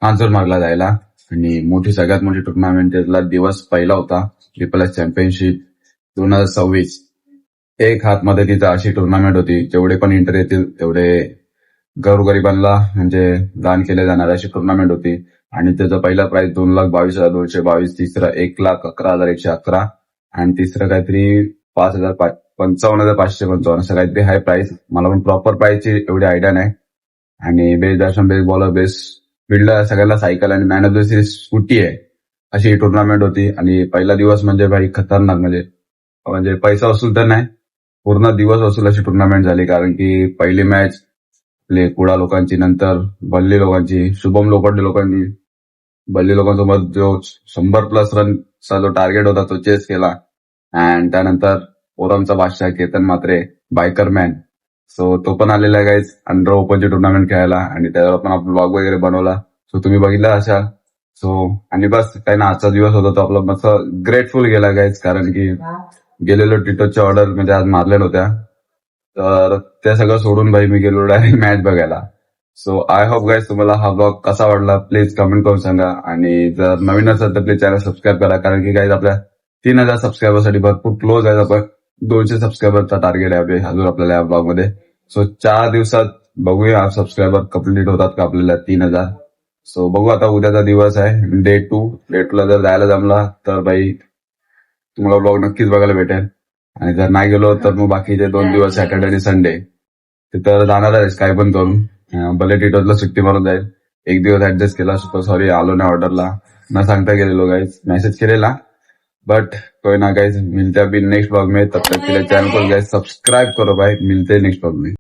मार्गला जायला. आणि सगळ्यात मोठी टुर्नामेंटला दिवस पहिला होता ट्रिपल एस चॅम्पियनशिप 2026. एक हात मदतीचा अशी टुर्नामेंट होती. जेवढे पण इंटर येतील तेवढे गोरगरिबांना म्हणजे दान केले जाणार अशी टुर्नामेंट होती. आणि त्याचं पहिला प्राइस 2,22,222, तिसरं 1,11,111 आणि तिसरं काहीतरी 55,555 असं काहीतरी हाय प्राइस. मला पण प्रॉपर प्राइसची एवढी आयडिया नाही. आणि best batsman, best bowler, best fielder, सगळ्याला सायकल आणि man of the series scooty आहे अशी ही टुर्नामेंट होती. आणि पहिला दिवस म्हणजे भाई खतरनाक, म्हणजे पैसा वसूल तर नाही, पूर्ण दिवस वसूल अशी टुर्नामेंट झाली. कारण की पहिली मॅच कुडा लोकांची, नंतर बल्ली लोकांची, शुभम लोखंडे बल्ली लोकांसोबत जो 100+ रनचा जो टार्गेट होता तो चेस केला. अँड त्यानंतर ओरमचा बादशाह केतन म्हात्रे, बायकरमॅन, सो तो पण आलेला आहे गाईज अंडर ओपनची टुर्नामेंट खेळायला. आणि त्यावर पण आपण ब्लॉग वगैरे बनवला, सो तुम्ही बघितला असाल. सो आणि बस काही ना, आजचा दिवस होता तो आपला मस्त ग्रेटफुल गेला गाईज. कारण की गेलेलो टिटोच्या ऑर्डर म्हणजे आज मारलेल्या होत्या, तर ते सगळं सोडून भाई मी गेलो डायरेक्ट मॅच बघायला. सो आय होप गाईज तुम्हाला हा ब्लॉग कसा वाटला प्लीज कमेंट करून सांगा. आणि जर नवीन असेल तर प्लीज चॅनल सबस्क्राईब करा. कारण की गाईज आपल्या 3,000 सबस्क्रायबरसाठी भरपूर क्लोज आहे. आपण 200 सबस्क्रायबरचा टार्गेट आहे अजून आपल्याला या ब्लॉग मध्ये. सो 4 दिवसात बघूया सबस्क्रायबर कम्प्लीट होतात का आपल्याला 3,000. सो बघू आता, उद्याचा दिवस आहे डे 2. डे 2 ला जर जायला जमला तर भाई तुम्हाला ब्लॉग नक्कीच बघायला भेटेल. आणि जर नाही गेलो तर मग बाकीचे 2 दिवस सॅटर्डे आणि संडे तिथं जाणार आहे काय पण करून. भले टिटोजला सुट्टी मारून जाईल. एक दिवस ऍडजस्ट केला, सुपर सॉरी आलो नाही ऑर्डरला, न सांगता गेलेलो गाईज, मेसेज केलेला. बट कोई ना गाइज, मिलते हैं अभी नेक्स्ट ब्लॉग में. तब तक के लिए चैनल को गाइज सब्सक्राइब करो भाई. मिलते हैं नेक्स्ट ब्लॉग में.